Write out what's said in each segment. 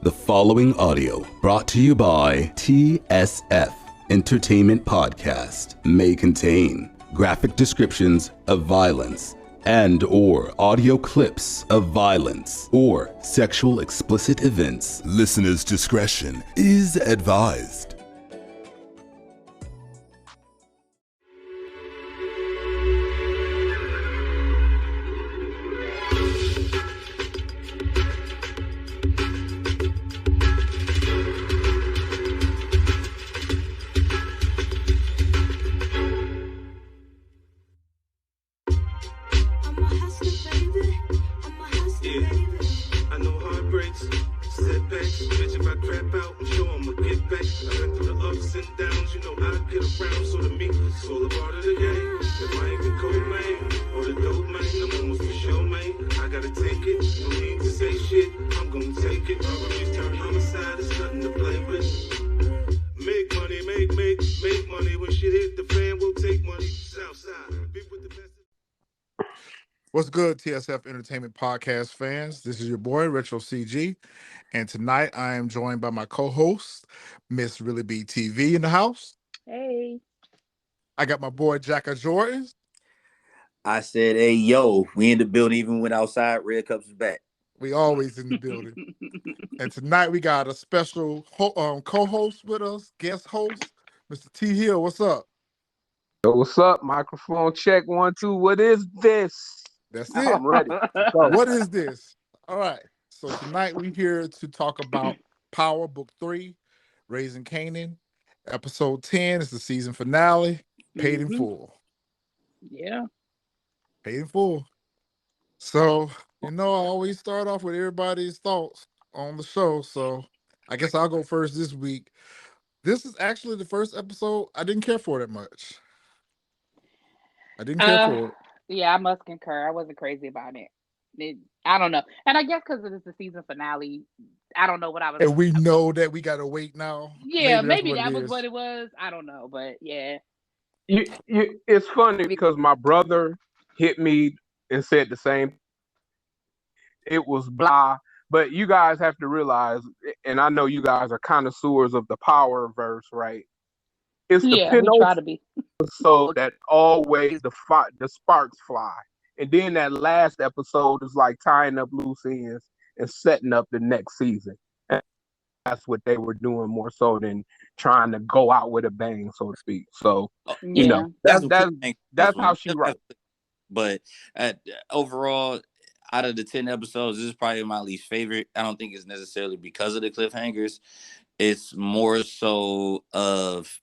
The following audio, brought to you by TSF Entertainment Podcast, may contain graphic descriptions of violence and/or audio clips of violence or sexual explicit events. Listeners' discretion is advised. What's good, TSF Entertainment Podcast fans? This is your boy, RETROCG, and tonight I am joined by my co-host, Miss REALLYBTV in the house. Hey. I got my boy, JACKOFJORDANS. I said, hey, yo, we in the building even when outside. Red Cups is back. We always in the building. And tonight we got a special co-host with us, guest host, Mr. T Hill. What's up? Yo, what's up? Microphone check 1 2. What is this? That's it. I'm ready. What is this? All right. So tonight we're here to talk about Power Book 3, Raising Kanan. Episode 10 is the season finale. Paid in full. Yeah. Paid in full. So, I always start off with everybody's thoughts on the show. So I guess I'll go first this week. This is actually the first episode I didn't care for that much. I didn't care for it. Yeah, I must concur. I wasn't crazy about it. I don't know. And I guess because it is the season finale, I don't know what I was. And we know that we got to wait now. Yeah, maybe that was what it was. I don't know. But yeah. It's funny because my brother hit me and said the same. It was blah. But you guys have to realize, and I know you guys are connoisseurs of the Power verse, right? It's the we try to be. So that always the sparks fly, and then that last episode is like tying up loose ends and setting up the next season. And that's what they were doing more so than trying to go out with a bang, so to speak. So that's how she writes. But overall, out of the 10 episodes, this is probably my least favorite. I don't think it's necessarily because of the cliffhangers. It's more so of.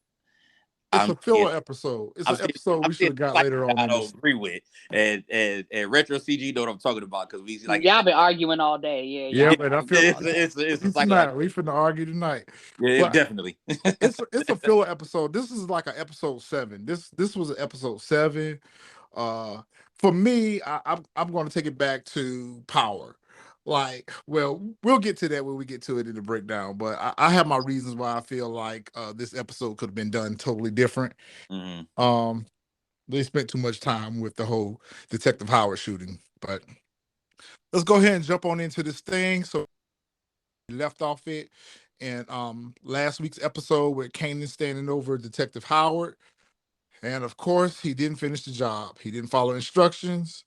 It's a filler episode. It's an episode we should have got later on. I don't agree with. And RETROCG know what I'm talking about because we like y'all been arguing all day. Yeah, man. I feel it's like we finna argue tonight. Yeah, definitely. it's a filler episode. This is like an episode 7. This was an episode 7. For me, I'm going to take it back to Power. Like, well, we'll get to that when we get to it in the breakdown, but I have my reasons why I feel like this episode could have been done totally different. Mm-hmm. They spent too much time with the whole Detective Howard shooting, but let's go ahead and jump on into this thing. So we left off it in last week's episode with Kanan standing over Detective Howard, and of course he didn't finish the job. He didn't follow instructions.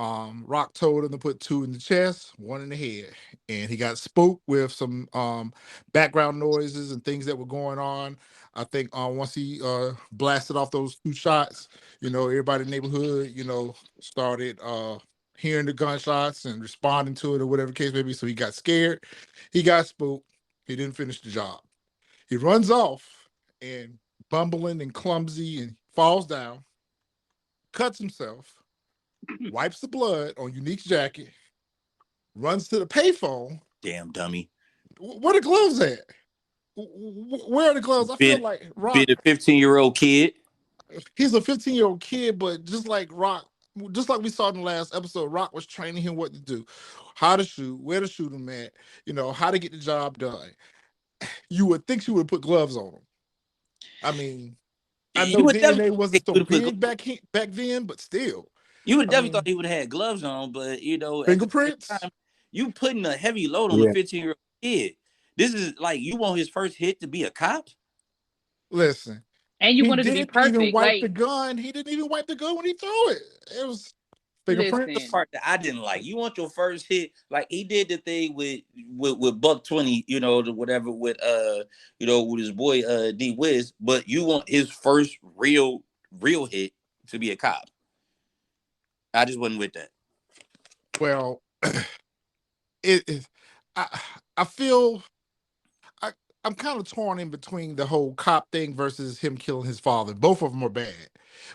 Rock told him to put 2 in the chest, 1 in the head, and he got spooked with some background noises and things that were going on. I think once he blasted off those 2 shots, everybody in the neighborhood, started hearing the gunshots and responding to it or whatever case may be. So he got scared. He got spooked. He didn't finish the job. He runs off and bumbling and clumsy and falls down, cuts himself, wipes the blood on Unique's jacket, runs to the payphone. Damn dummy. Where the gloves at? Where are the gloves? I feel like Rock. Be the 15-year-old kid. He's a 15-year-old kid, but just like Rock, just like we saw in the last episode, Rock was training him what to do, how to shoot, where to shoot him at, how to get the job done. You would think she would have put gloves on him. I mean, I know DNA wasn't so big back then, but still. You would definitely thought he would have had gloves on, but fingerprints. You putting a heavy load on a 15-year-old kid. This is like, you want his first hit to be a cop? Listen, And you he wanted to be didn't even perfect. wipe Like, the gun. He didn't even wipe the gun when he threw it. It was fingerprints. listen, Part that I didn't like. You want your first hit, like he did the thing with Buck 20, you know, the whatever with you know, with his boy D Wiz, but you want his first real hit to be a cop. I just wasn't with that. Well, it is. I feel I'm kind of torn in between the whole cop thing versus him killing his father. Both of them are bad,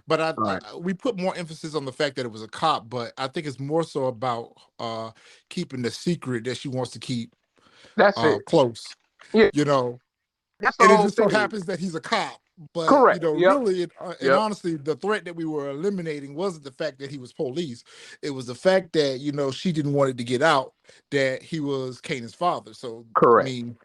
but we put more emphasis on the fact that it was a cop. But I think it's more so about keeping the secret that she wants to keep That's it. close. Yeah. You know, That's the and it whole just so thing. happens that he's a cop. But Correct. you know, Yep. really, and Yep. honestly, the threat that we were eliminating wasn't the fact that he was police. It was the fact that, you know, she didn't want it to get out that he was Kanan's father. So Correct. I mean,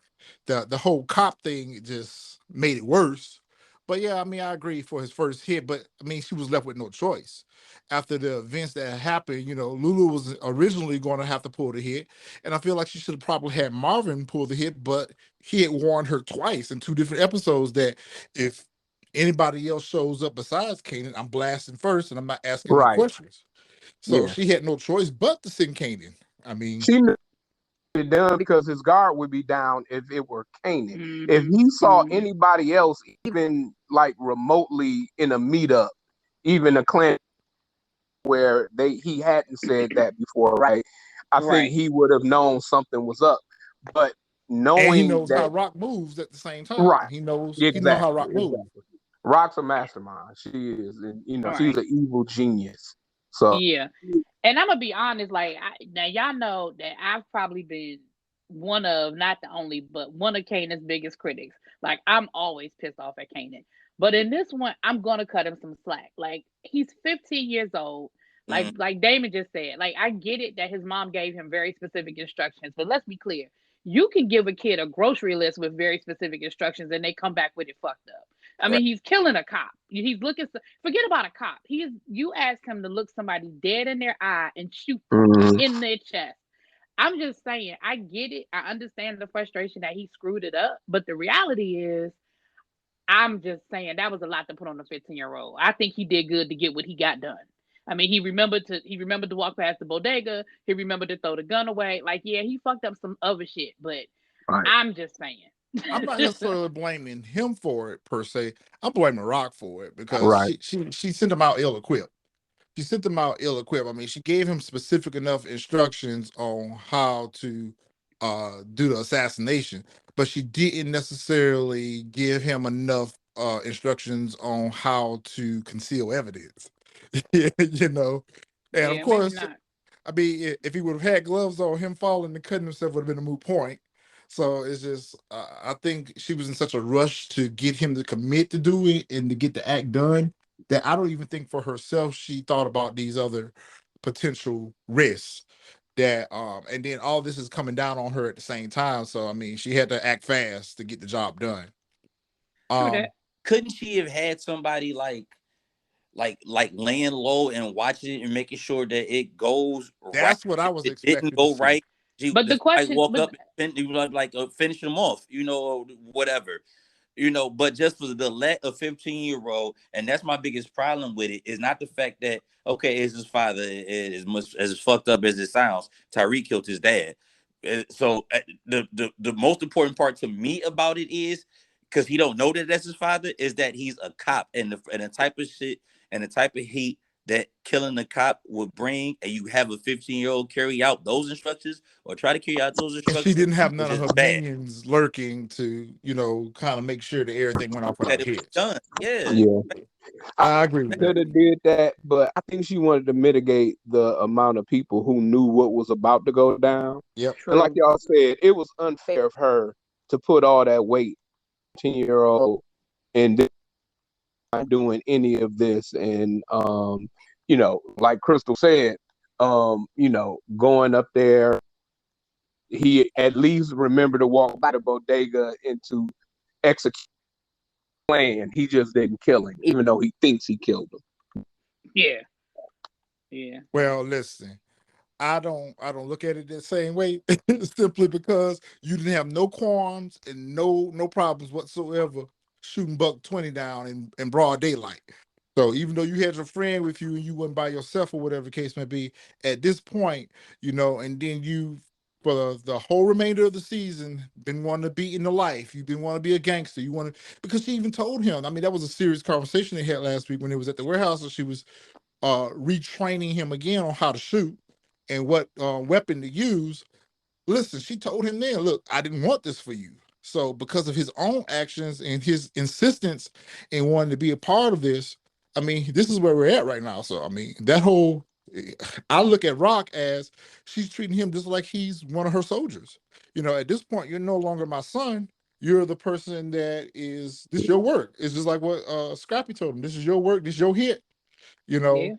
the whole cop thing just made it worse. But yeah, I mean, I agree for his first hit, but I mean, she was left with no choice. After the events that happened, you know, Lulu was originally going to have to pull the hit, and I feel like she should have probably had Marvin pull the hit, but he had warned her twice in 2 different episodes that if anybody else shows up besides Kanan, I'm blasting first, and I'm not asking any Right. questions. So Yeah. she had no choice but to send Kanan. I mean, She knew it done because his guard would be down if it were Kanan. If mhm, he saw mhm. anybody else, even like remotely in a meetup, even a clan where he hadn't said that before, right? I think Right. he would have known something was up. But and he knowing knows how that, Rock moves at the same time. right, He knows how exactly, Rock moves. exactly. Rock's a mastermind. She is, and you know, she's Right. an evil genius. So Yeah. And I'm gonna be honest, like now y'all know that I've probably been one of, not the only, but one of Kanan's biggest critics. Like I'm always pissed off at Kanan. But in this one, I'm gonna cut him some slack. Like he's 15 years old. Mm. Like Damon just said, like I get it that his mom gave him very specific instructions, but let's be clear. You can give a kid a grocery list with very specific instructions and they come back with it fucked up. I mean, Right. he's killing a cop. He's looking. Forget about a cop. You ask him to look somebody dead in their eye and shoot them mhm, in their chest. I'm just saying, I get it. I understand the frustration that he screwed it up, but the reality is, I'm just saying that was a lot to put on a 15-year-old. I think he did good to get what he got done. I mean, he remembered to walk past the bodega. He remembered to throw the gun away. Like, yeah, he fucked up some other shit, but right, I'm just saying. I'm not necessarily blaming him for it per se. I'm blaming Rock for it because right, she sent him out ill-equipped. She sent him out ill-equipped. I mean, she gave him specific enough instructions on how to do the assassination, but she didn't necessarily give him enough instructions on how to conceal evidence. You know, and of Yeah, maybe course, not. I mean, if he would have had gloves on, him falling and cutting himself would have been a moot point. So it's just, I think she was in such a rush to get him to commit to doing and to get the act done that I don't even think for herself she thought about these other potential risks. That and then all this is coming down on her at the same time. So I mean, she had to act fast to get the job done. True that. Couldn't she have had somebody like laying low and watching it and making sure that it goes right? That's what I If was it didn't expecting to go see. right, But the somebody question, walk but up and finish them off, you know, or whatever. You know, but just for the let a 15-year-old, and that's my biggest problem with it, is not the fact that, okay, it's his father, as much as fucked up as it sounds, Tyreek killed his dad. So the most important part to me about it is, because he don't know that that's his father, is that he's a cop, and the type of shit and the type of heat that killing the cop would bring, and you have a 15-year-old carry out those instructions or try to carry out those And she instructions, didn't have is none of just her bad. minions lurking to, you know, kind of make sure that everything went off That without a it was hitch. done. Yeah. yeah. I agree with Could that. have did that, but I think she wanted to mitigate the amount of people who knew what was about to go down. Yep. And like true. y'all said, it was unfair of her to put all that weight, 10-year-old, and then not doing any of this. And you know, like Crystal said, you know, going up there, he at least remembered to walk by the bodega and to execute the plan. He just didn't kill him, even though he thinks he killed him. Yeah. Yeah. Well, listen. I don't look at it the same way. Simply because you didn't have no qualms and no problems whatsoever shooting Buck 20 down in broad daylight. So even though you had your friend with you and you wasn't by yourself or whatever the case may be, at this point, and then you for the whole remainder of the season been wanting to beat in the life. You've been wanting to be a gangster. You want to, because she even told him. I mean, that was a serious conversation they had last week when they was at the warehouse, and she was retraining him again on how to shoot and what weapon to use. Listen, she told him then, look, I didn't want this for you. So because of his own actions and his insistence in wanting to be a part of this, I mean, this is where we're at right now. So I mean, that whole I look at Rock as she's treating him just like he's one of her soldiers. At this point, you're no longer my son. You're the person that is this your work. It's just like what Scrappy told him. This is your work, this is your hit. Yeah.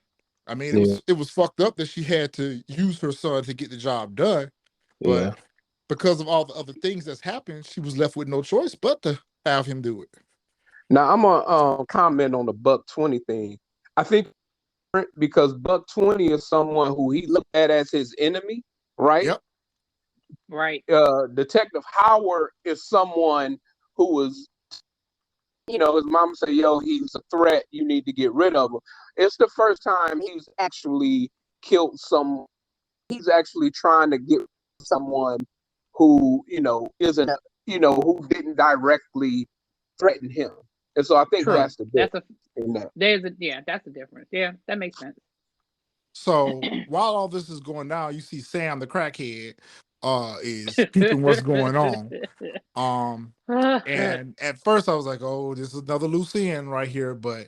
I mean, it was fucked up that she had to use her son to get the job done, but because of all the other things that's happened, she was left with no choice but to have him do it. Now I'm gonna comment on the Buck 20 thing. I think because Buck 20 is someone who he looked at as his enemy, right? Yep. Right. Detective Howard is someone who was, his mom said, yo, he's a threat. You need to get rid of him. It's the first time he's actually killed someone. He's actually trying to get someone who, isn't, who didn't directly threaten him. And so I think that's the difference. That's the difference. Yeah, that makes sense. So while all this is going down, you see Sam the crackhead is peeping what's going on. And at first I was like, oh, this is another loose end right here, but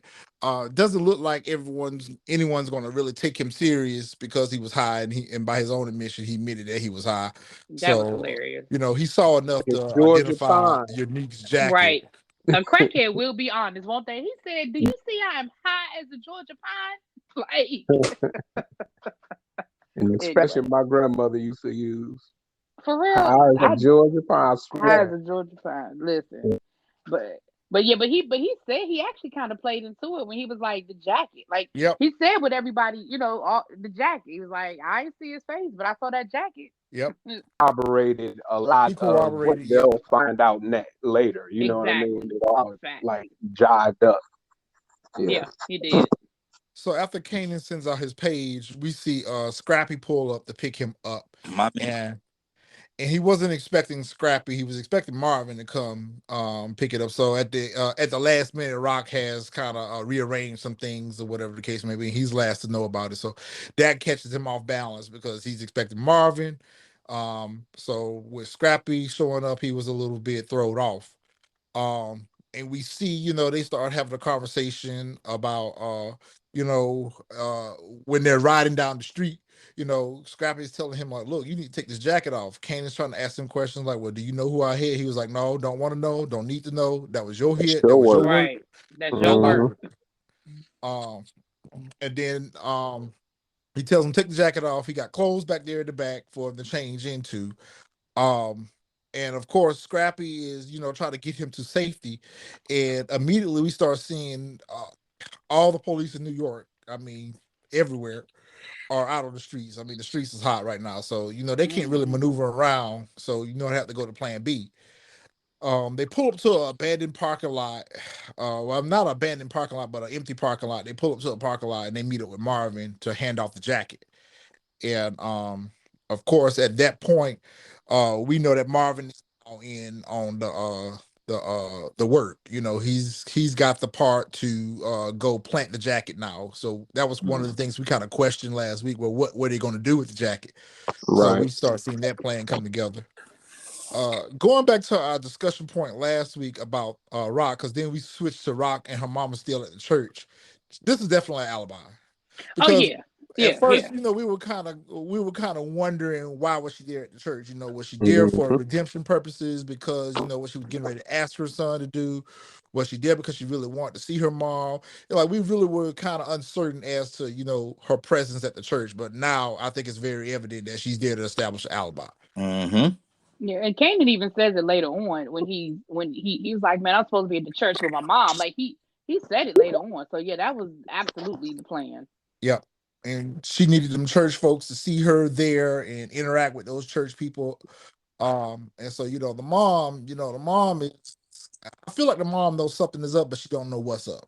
doesn't look like anyone's going to really take him serious because he was high, and by his own admission he admitted that he was high. That was hilarious. He saw enough to identify Unique's jacket. Right. A crackhead will be honest, won't they? He said, do you see I'm high as a Georgia pine? An expression my grandmother used to use. For real? High as a Georgia pine. High as a Georgia pine. Listen. But he said he actually kind of played into it when he was like the jacket. Like he said with everybody, the jacket. He was like, I didn't see his face, but I saw that jacket. Yep. Corroborated a lot of what they'll find out later. You know what I mean? It all like jived up. Yeah, he did. So after Kanan sends out his page, we see Scrappy pull up to pick him up. My man. And he wasn't expecting Scrappy. He was expecting Marvin to come pick it up. So at the last minute, Rock has kind of rearranged some things or whatever the case may be. He's last to know about it. So that catches him off balance because he's expecting Marvin. So with Scrappy showing up, he was a little bit thrown off. And we see, they start having a conversation about, when they're riding down the street, Scrappy's telling him like, look, you need to take this jacket off. Kanan's trying to ask him questions like, well, do you know who I hit? He was like, no, don't want to know, don't need to know. That was your hit. That was your right. work. That's your work. And then he tells him take the jacket off. He got clothes back there in the back for him to change into. And of course, Scrappy is, trying to get him to safety. And immediately we start seeing all the police in New York, I mean, everywhere, are out on the streets. I mean, the streets is hot right now. So, they can't really maneuver around. So, they have to go to plan B. They pull up to an abandoned parking lot. Well, not an abandoned parking lot, but an empty parking lot. They pull up to a parking lot and they meet up with Marvin to hand off the jacket. And of course, at that point, we know that Marvin is in on the work. He's got the part to go plant the jacket now. So that was one of the things we kind of questioned last week. Well, what were they going to do with the jacket? Right. So we start seeing that plan come together. Going back to our discussion point last week about Rock, because then we switched to Rock and her mama still at the church. This is definitely an alibi. Because at first, we were kind of wondering why was she there at the church? Was she there for redemption purposes because what she was getting ready to ask her son to do? Was she there because she really wanted to see her mom? We really were kind of uncertain as to her presence at the church. But now I think it's very evident that she's there to establish an alibi. Mm-hmm. Yeah, and Kanan even says it later on when he was like, man, I'm supposed to be at the church with my mom. Like he said it later on. So yeah, that was absolutely the plan. Yeah. and she needed them church folks to see her there and interact with those church people. And so the mom is. I feel like the mom knows something is up, but she don't know what's up.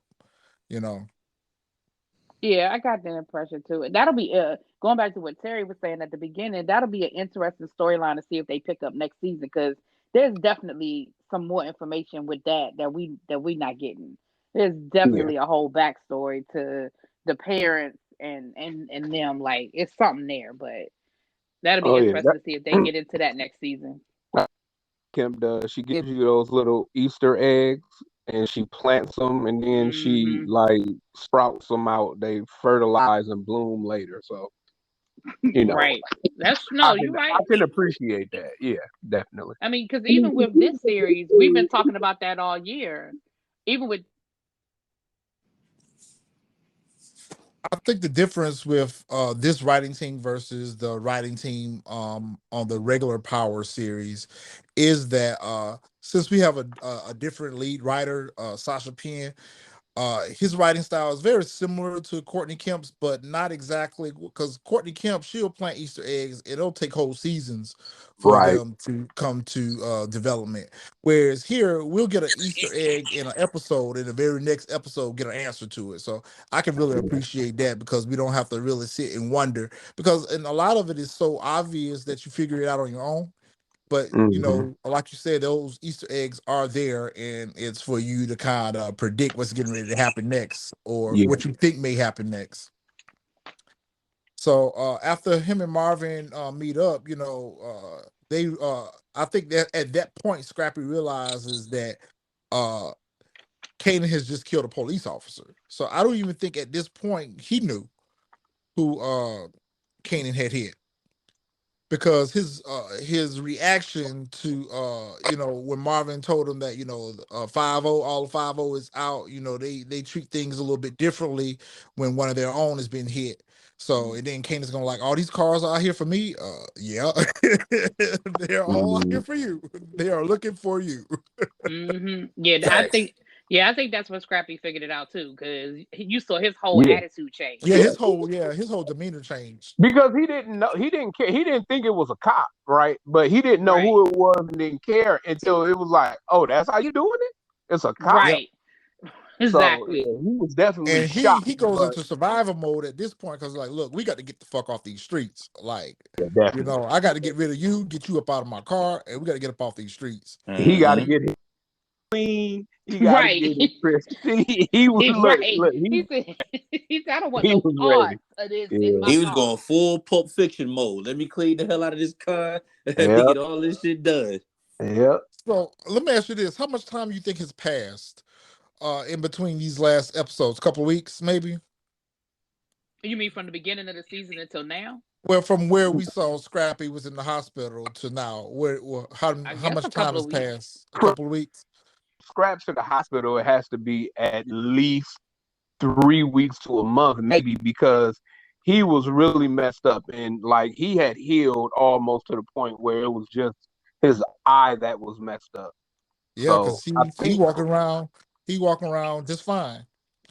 Yeah, I got that impression too. That'll be going back to what Terry was saying at the beginning. That'll be an interesting storyline to see if they pick up next season, because there's definitely some more information with that we not getting. There's Yeah. definitely a whole backstory to the parents and them. Like, it's something there, but that'll be Oh yeah. interesting to see if they get into that next season. Kim does. She gives you those little Easter eggs and she plants them and then she Hmm. like sprouts them out. They fertilize and bloom later. So, you know, Right. That's I no, you're can I right. can appreciate that. Yeah, definitely. I mean, because even with this series, we've been talking about that all year. Even with I think the difference with this writing team versus the writing team on the regular Power series is that since we have a different lead writer, Sasha Penn, his writing style is very similar to Courtney Kemp's, but not exactly, because Courtney Kemp, she'll plant Easter eggs and it'll take whole seasons for Right. them to come to development. Whereas here, we'll get an Easter egg in an episode, and the very next episode get an answer to it. So I can really appreciate that, because we don't have to really sit and wonder, and a lot of it is so obvious that you figure it out on your own. But Hmm. like you said, those Easter eggs are there, and it's for you to kind of predict what's getting ready to happen next, or Yeah. what you think may happen next. So after him and Marvin meet up, they I think that at that point, Scrappy realizes that uh Kanan has just killed a police officer. So I don't even think at this point he knew who Kanan had hit, because his reaction to when Marvin told him that 50, all 50 is out, they treat things a little bit differently when one of their own has been hit. So, and then Kanan's gonna like, all these cars are out here for me. Yeah. They're all out here for you. They are looking for you. Yeah, Facts. I think that's when Scrappy figured it out too, because you saw his whole Yeah. attitude change. Yeah, his whole demeanor changed. Because he didn't know, he didn't care, he didn't think it was a cop, right? But he didn't know Right. who it was and didn't care until it was like, oh, that's how you doing it? It's a cop. Yep. Right. So Exactly. yeah, he was definitely And he shocked, goes but into survival mode at this point, because like, look, we got to get the fuck off these streets. Like, yeah, definitely. I got to get rid of you, get you up out of my car, and we got to get up off these streets. He got to Mhm. get him clean. He got to Right. get it pristine. He was look, Right. look, He said, he said, I don't want he no was ready. parts of this in Yeah, my He was car. going full Pulp Fiction mode. Let me clean the hell out of this car and yeah, get all this shit done. yeah. So let me ask you this: how much time you think has passed in between these last episodes? A couple of weeks, maybe. You mean from the beginning of the season until now? Well, from where we saw Scrappy was in the hospital to now, I how guess much a time couple has of weeks. passed? A couple of weeks. Scraps to the hospital. It has to be at least 3 weeks to a month, maybe, because he was really messed up and like he had healed almost to the point where it was just his eye that was messed up. Yeah, So because I he think, walking around just fine.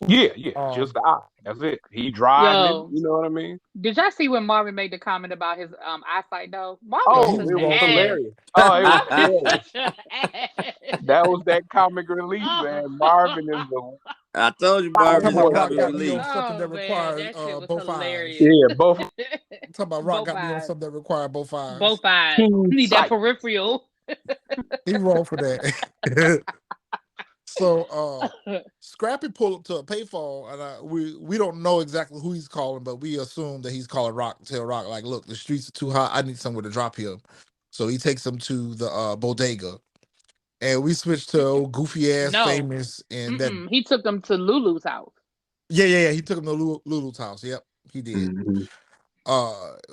yeah, just Um, the eye. That's it. He driving. Yo, You know what I mean? did y'all see when Marvin made the comment about his eyesight though? Marvin yeah, is he Oh, such it an was wrong for that. ass. hilarious. Oh, it was Marvin is hilarious. such an ass. That was that comic relief, man. Oh, Marvin is the I told you Talking Marvin is a about voice Rock comic there. got me on relief. something that oh man, requires that shit was both eyes. hilarious. Yeah, both Talking about Rock Both got me on eyes. something that require both eyes. Both eyes. keen Need that sight. peripheral. He wrong for that. So Scrappy pulled up to a payphone, and we don't know exactly who he's calling, but we assume that he's calling Rock. Tell Rock, like, look, the streets are too hot. I need somewhere to drop him. So he takes him to the bodega, and we switch to old goofy ass No. famous, and that He took them to Lulu's house. yeah. He took him to Lulu's house. Yep, he did. Mm-hmm.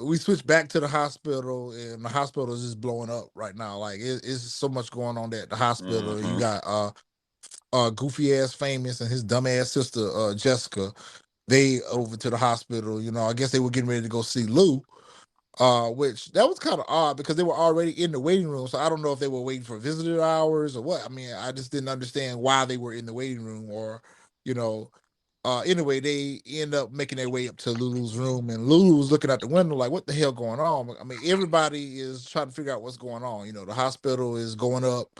We switch back to the hospital, and the hospital is just blowing up right now. Like it's so much going on there at the hospital. You Mhm. got goofy ass famous and his dumb ass sister Jessica. They over to the hospital. I guess they were getting ready to go see Lou. Which that was kind of odd, because they were already in the waiting room. So I don't know if they were waiting for visitor hours or what. I mean, I just didn't understand why they were in the waiting room, or you know Anyway, they end up making their way up to Lulu's room, and Lulu's looking out the window like, what the hell going on? I mean, everybody is trying to figure out what's going on. You know, the hospital is going up.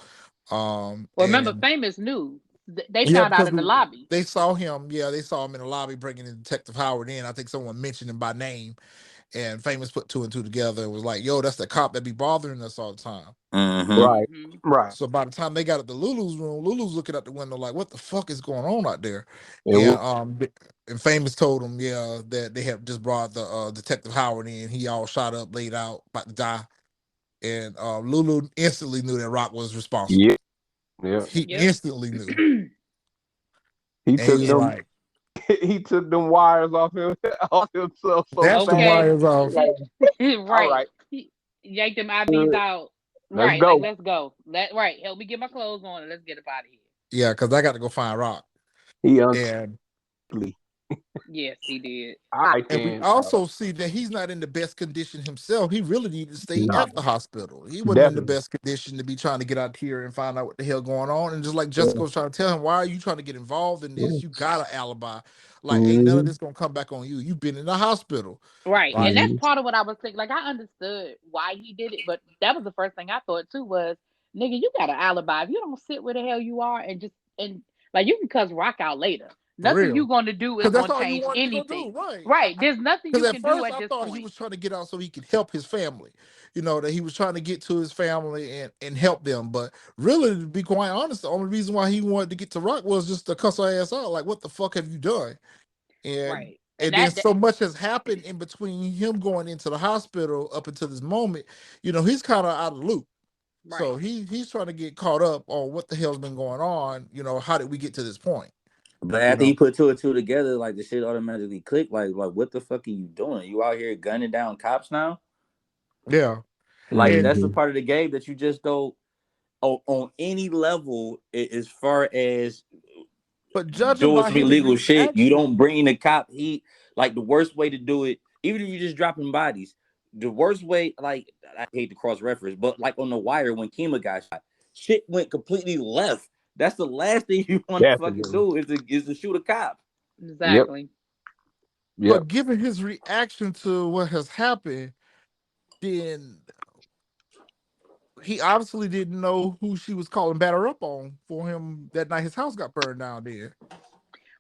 Well, remember, And Famous knew. They yeah, found out because in the lobby. they saw him. Yeah, they saw him in the lobby bringing in Detective Howard in. I think someone mentioned him by name, and Famous put two and two together and was like, yo, that's the cop that be bothering us all the time. Right. Right. So by the time they got up to Lulu's room, Lulu's looking out the window like, what the fuck is going on out there? And Famous told him, yeah, that they have just brought the Detective Howard in. He all shot up, laid out, about to die. And Lulu instantly knew that Rock was responsible. Yeah. He instantly knew. He And took he was them. like, He took them wires off himself. So that's the wires off. Like, Right. all right. He yanked them IVs out. Let's Right. go. Like, let's go. Right. Help me get my clothes on and let's get up out of here. Yeah, because I got to go find Rock. And yes, he did. All right, and we also see that he's not in the best condition himself. He really needed to stay at the hospital. He wasn't in the best condition to be trying to get out here and find out what the hell going on. And just like Jessica was trying to tell him, why are you trying to get involved in this? You got an alibi. Like, ain't none of this gonna come back on you. You've been in the hospital. Right. And that's part of what I was thinking. Like, I understood why he did it, but that was the first thing I thought too was, nigga, you got an alibi. If you don't sit where the hell you are and like, you can cuss Rock out later. Nothing you're going to do is going to change anything. Right. There's nothing you can do at this point. I thought he was trying to get out so he could help his family. You know, that he was trying to get to his family and help them. But really, to be quite honest, the only reason why he wanted to get to Rock was just to cuss her ass out. Like, what the fuck have you done? And then so much has happened in between him going into the hospital up until this moment. You know, he's kind of out of the loop. Right. So he's trying to get caught up on what the hell's been going on. You know, how did we get to this point? But after he put two and two together, like the shit automatically clicked. Like what the fuck are you doing? You out here gunning down cops now? Yeah. Like that's the part of the game that you just don't on any level as far as doing some illegal shit. You don't bring the cop heat. Like the worst way to do it, even if you're just dropping bodies, the worst way, like I hate to cross reference, but like on The Wire when Kima got shot, shit went completely left. That's the last thing you want to fucking do is to shoot a cop. Exactly. Yep. But given his reaction to what has happened, then he obviously didn't know who she was calling batter up on for him that night his house got burned down there.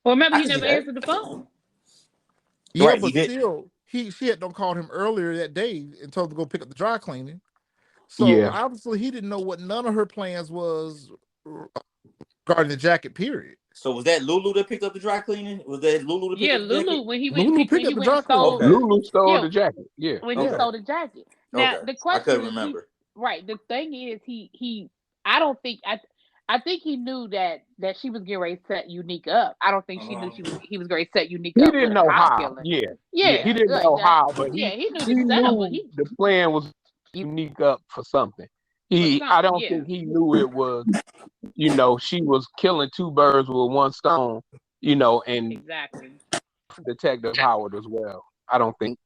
Well, remember, he never answered the phone. Yeah, right, but still, she had done called him earlier that day and told him to go pick up the dry cleaning. So obviously he didn't know what none of her plans was regarding the jacket, period. So was that Lulu that picked up the dry cleaning? Was that Lulu that picked up the jacket? Lulu, when he went, picked up the dry cleaning. Lulu stole the jacket. Yeah. When he stole the jacket. Now, the question I couldn't remember. The thing is, I think he knew that she was getting ready to set Unique up. I don't think she knew he was going to set Unique up. He didn't know how. Killing. Yeah. He didn't know how, but he knew the plan was Unique up for something. I don't think he knew it was, you know, she was killing two birds with one stone, you know, and Detective Howard as well. I don't think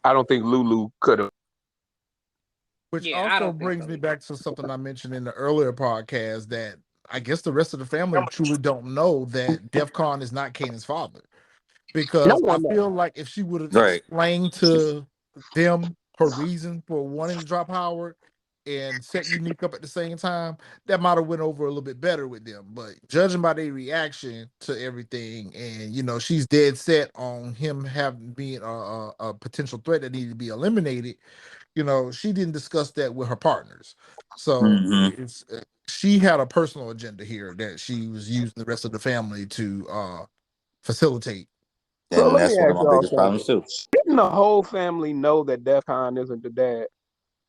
Lulu could have. Which also brings me back to something I mentioned in the earlier podcast, that I guess the rest of the family truly don't know that DEFCON is not Kanan's father. Because I feel like if she would have explained to them her reason for wanting to drop Howard and set Unique up at the same time, that might have went over a little bit better with them. But judging by their reaction to everything, and you know, she's dead set on him being a potential threat that needed to be eliminated. You know, she didn't discuss that with her partners. So she had a personal agenda here that she was using the rest of the family to facilitate. So that's one of my biggest problems too. Didn't the whole family know that DEFCON isn't the dad?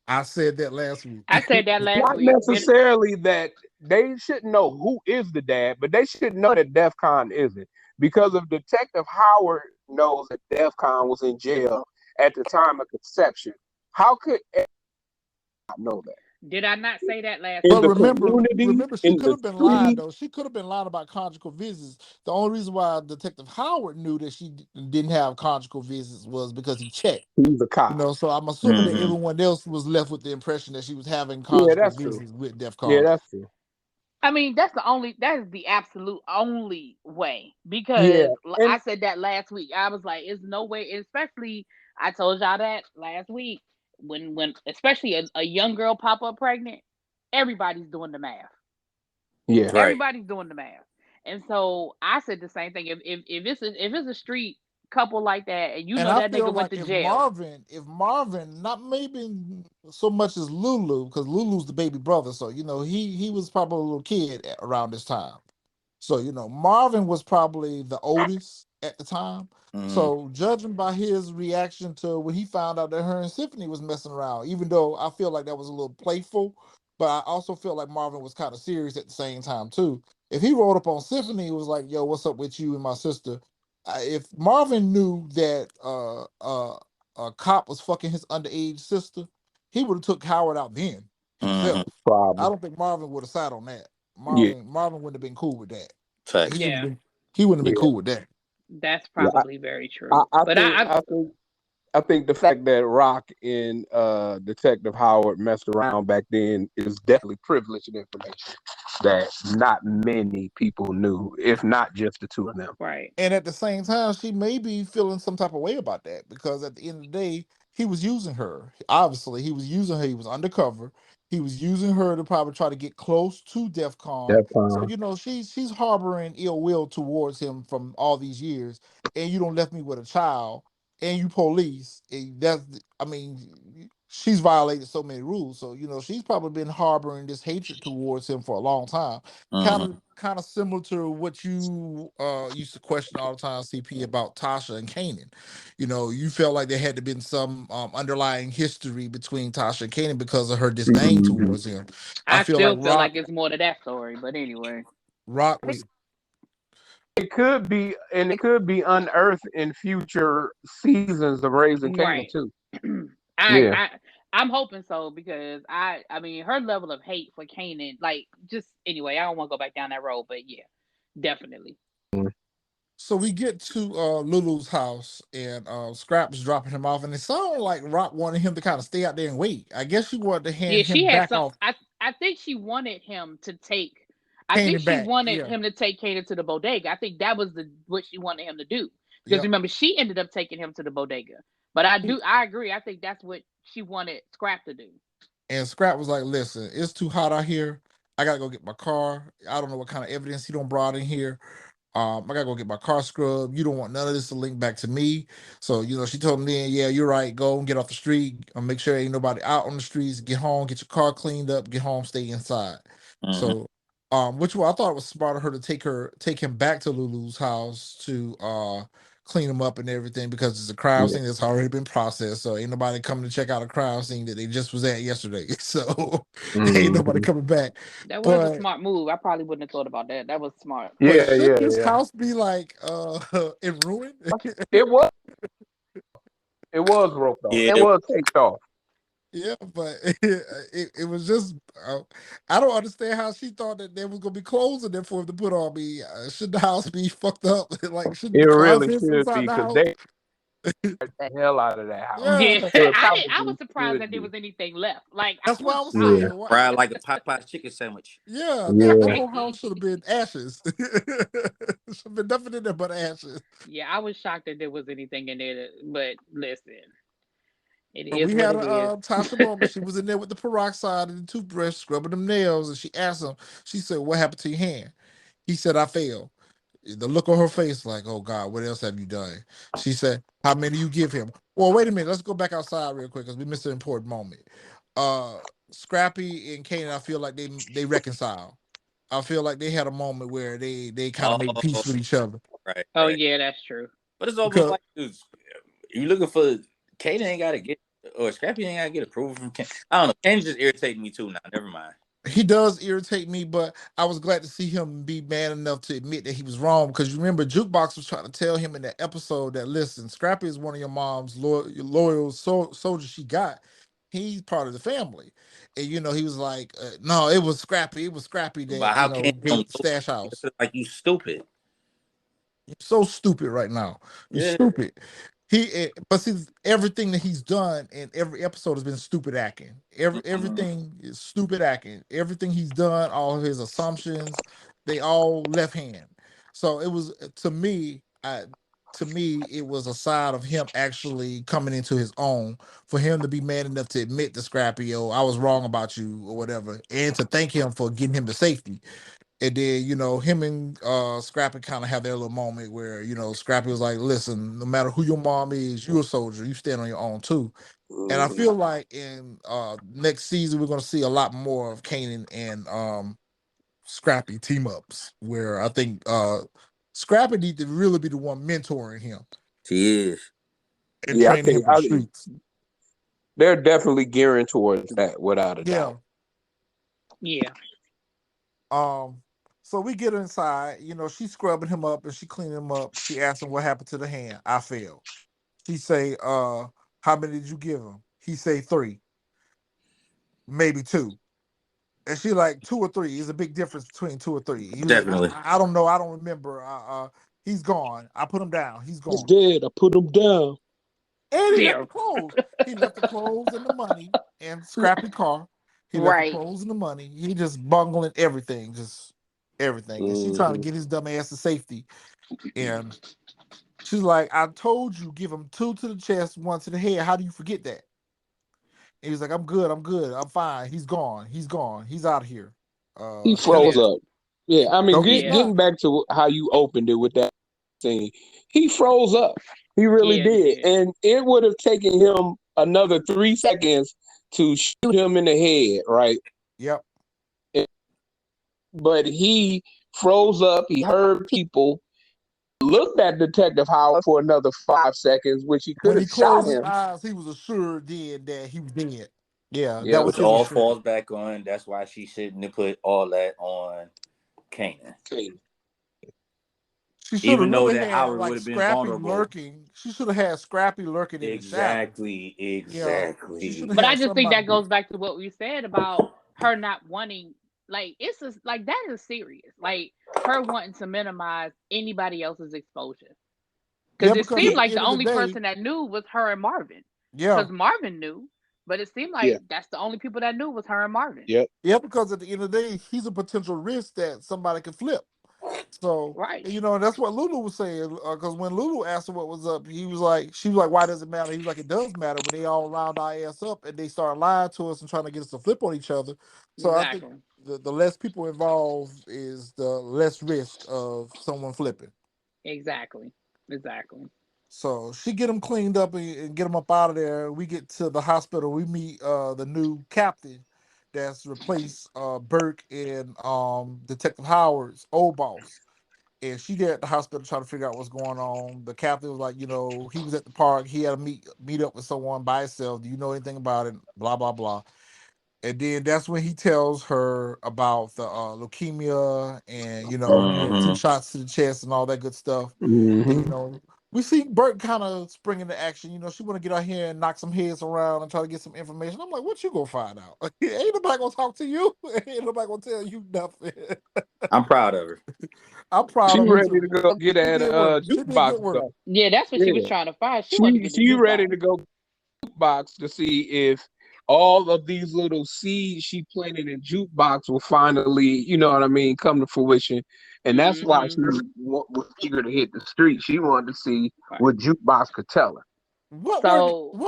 I said that last week. Not necessarily that they shouldn't know who is the dad, but they should know that DEFCON isn't. Because if Detective Howard knows that DEFCON was in jail at the time of conception, how could anyone not know that? Did I not say that last week? But remember, she could have been lying, though. She could have been lying about conjugal visits. The only reason why Detective Howard knew that she didn't have conjugal visits was because he checked. He's a cop. You know, so I'm assuming that everyone else was left with the impression that she was having conjugal visits with DEFCON. Yeah, that's true. I mean, that is the absolute only way, Yeah, because and I said that last week. I was like, it's no way, especially I told y'all that last week, when especially a young girl pop up pregnant, everybody's doing the math. yeah, Right. Everybody's doing the math. And so I said the same thing. If it's a street couple like that, and And I that feel nigga went like to jail. if Marvin, not maybe so much as Lulu, because Lulu's the baby brother, so he was probably a little kid around this time. So Marvin was probably the oldest at the time. Mm-hmm. So judging by his reaction to when he found out that her and Symphony was messing around, even though I feel like that was a little playful, but I also feel like Marvin was kind of serious at the same time too. If he rolled up on Symphony, and was like, "Yo, what's up with you and my sister?" If Marvin knew that a cop was fucking his underage sister, he would have took Howard out then Mm-hmm. himself. I probably. don't think Marvin would have sat on that. Yeah, Marvin wouldn't have been cool with that. Facts. Yeah, He wouldn't have been yeah, cool with that. that's yeah. probably very I, true. I But think I think the fact that Rock and Detective Howard messed around back then is definitely privileged information that not many people knew, if not just the two of them. right. And at the same time, she may be feeling some type of way about that, because at the end of the day, he was using her. Obviously, he was using her. He was undercover. He was using her to probably try to get close to DEFCON. That's So she's harboring ill will towards him from all these years. And you don't left me with a child, and you police. I mean, she's violated so many rules. So she's probably been harboring this hatred towards him for a long time. Kind Mm-hmm. of kind of similar to what you used to question all the time, CP, about Tasha and Kanan. You felt like there had to been some underlying history between Tasha and Kanan because of her disdain Mhm. towards him. I I feel like still feel like it's more to that story. But anyway, Rock was It could be, and it could be unearthed in future seasons of Raising Kanan right. too. I Yeah. I I'm hoping so, because I mean, her level of hate for Kanan, like, just anyway, I don't want to go back down that road, but yeah, definitely. So we get to Lulu's house, and Scrap's dropping him off, and it sounded like Rock wanted him to kind of stay out there and wait. I guess she wanted to Yeah, hand she him had back some. off I think she wanted him to take. I think Kanan she back. wanted Yeah. him to take Kanan to the bodega. I think that was what she wanted him to do. Because Yep. remember, she ended up taking him to the bodega. But I agree. I think that's what she wanted Scrap to do. And Scrap was like, "Listen, it's too hot out here. I gotta go get my car. I don't know what kind of evidence he don't brought in here. I gotta go get my car scrubbed. You don't want none of this to link back to me." So she told him then, "Yeah, you're right. Go and get off the street. Make sure ain't nobody out on the streets. Get home, get your car cleaned up, get home, stay inside." Mm-hmm. So, which I thought it was smart of her to take him back to Lulu's house to clean him up and everything, because it's a crime Yeah. scene that's already been processed. So ain't nobody coming to check out a crime scene that they just was at yesterday. So ain't nobody Mhm. coming back. That was a But smart move. I probably wouldn't have thought about that. That was smart. Yeah, shouldn't yeah, this yeah. house be like in ruin? It was. It was roped off. It Yeah. was taped off. Yeah, but it was just I don't understand how she thought that there was gonna be clothes in there for him to put on me. Should the house be fucked up? Like, shouldn't It the really contents should be inside the because house? they the hell out of that house. Yeah, Yeah, So it I probably was surprised should that there be. was anything left. Like, that's what I was shocked. Yeah, saying. What? Fried like a Popeye chicken sandwich. Yeah, that yeah. whole house should have been ashes. Should have been nothing in there but ashes. Yeah, I was shocked that there was anything in there. But listen, it But is we what had it a is. Tasha moment. She was in there with the peroxide and the toothbrush, scrubbing them nails, and she asked him. She said, "What happened to your hand?" He said, "I failed." The look on her face, like, "Oh God, what else have you done?" She said, "How many you give him?" Well, wait a minute. Let's go back outside real quick, because we missed an important moment. Uh, Scrappy and Kanan, I feel like they reconcile. I feel like they had a moment where they kind of made Oh, peace with each other, right, Oh right. yeah, that's true. But it's almost because like you looking for Kaden ain't got to get, or Scrappy ain't got to get approval from Ken. I don't know. Ken's just irritating me too now. Never mind. he does irritate me, but I was glad to see him be man enough to admit that he was wrong. Because you remember, Jukebox was trying to tell him in that episode that, listen, Scrappy is one of your mom's loyal soldiers she got. He's part of the family. And, he was like, no, it was Scrappy. It was Scrappy But that, how Ken gave don't up the know stash house. like you stupid? You're so stupid right now. You're Yeah. stupid. But see, everything that he's done in every episode has been stupid acting. Everything is stupid acting. Everything he's done, all of his assumptions, they all left hand. So it was to me, it was a sign of him actually coming into his own, for him to be man enough to admit to Scrappy, "Oh, I was wrong about you," or whatever, and to thank him for getting him to safety. And then, him and Scrappy kind of have their little moment where, Scrappy was like, "Listen, no matter who your mom is, you're a soldier. You stand on your own too." And I feel like in next season we're gonna see a lot more of Kanan and Scrappy team ups, where I think Scrappy need to really be the one mentoring him She is. and training him in the streets. They're definitely gearing towards that, without a doubt. Yeah. So we get inside, she's scrubbing him up and she cleaning him up. She asks him what happened to the hand. I failed. She say, how many did you give him? He say 3, maybe 2. And she like 2 or 3. There's a big difference between 2 or 3. He was Definitely. like, I don't know. I don't remember. He's gone. I put him down. He's gone. He's dead. I put him down. And he left the clothes. He left the clothes and the money and Scrappy car. He left the clothes and the money. He just bungling everything. Just everything. And she's trying to get his dumb ass to safety. And she's like, I told you, give him 2 to the chest, 1 to the head. How do you forget that? And he's like, I'm good. I'm fine. He's gone. He's out of here. He froze up. Yeah, I mean, getting back to how you opened it with that scene, he froze up. He really did. And it would have taken him another 3 seconds to shoot him in the head, right? Yep. But he froze up. He heard people, looked at Detective Howard for another 5 seconds, which he could have shot him. When he closed his eyes, he was assured then that he was dead. Yeah, that was all falls back on. That's why she shouldn't have put all that on Kanan. Even though that Howard would have been vulnerable. Lurking. She should have had Scrappy lurking in the shadow. Exactly. Yeah, but I just think that goes back to what we said about her not wanting. Like, it's just like that is serious. Like, her wanting to minimize anybody else's exposure. Because it seemed like the only person that knew was her and Marvin. Yeah. Because Marvin knew, but it seemed like that's the only people that knew was her and Marvin. Yep. Yeah, because at the end of the day, he's a potential risk that somebody could flip. So, and that's what Lulu was saying. Because when Lulu asked her what was up, she was like, why does it matter? He was like, it does matter when they all round our ass up and they start lying to us and trying to get us to flip on each other. So I think the less people involved is the less risk of someone flipping. Exactly. So she get him cleaned up and get him up out of there. We get to the hospital. We meet the new captain that's replaced Burke and Detective Howard's old boss. And she there at the hospital trying to figure out what's going on. The captain was like, he was at the park. He had to meet up with someone by himself. Do you know anything about it? Blah, blah, blah. And then that's when he tells her about the leukemia and, he had 2 shots to the chest and all that good stuff. And, we see Bert kind of spring into action. She want to get out here and knock some heads around and try to get some information. I'm like, what you gonna find out? Ain't nobody gonna talk to you. Ain't nobody gonna tell you nothing. I'm proud of her. I'm proud of her. She ready to go get at Jukebox though. Yeah, that's what she was trying to find. She ready to go Jukebox to see if all of these little seeds she planted in Jukebox will finally, come to fruition. And that's why she was eager to hit the street. She wanted to see what Jukebox could tell her. What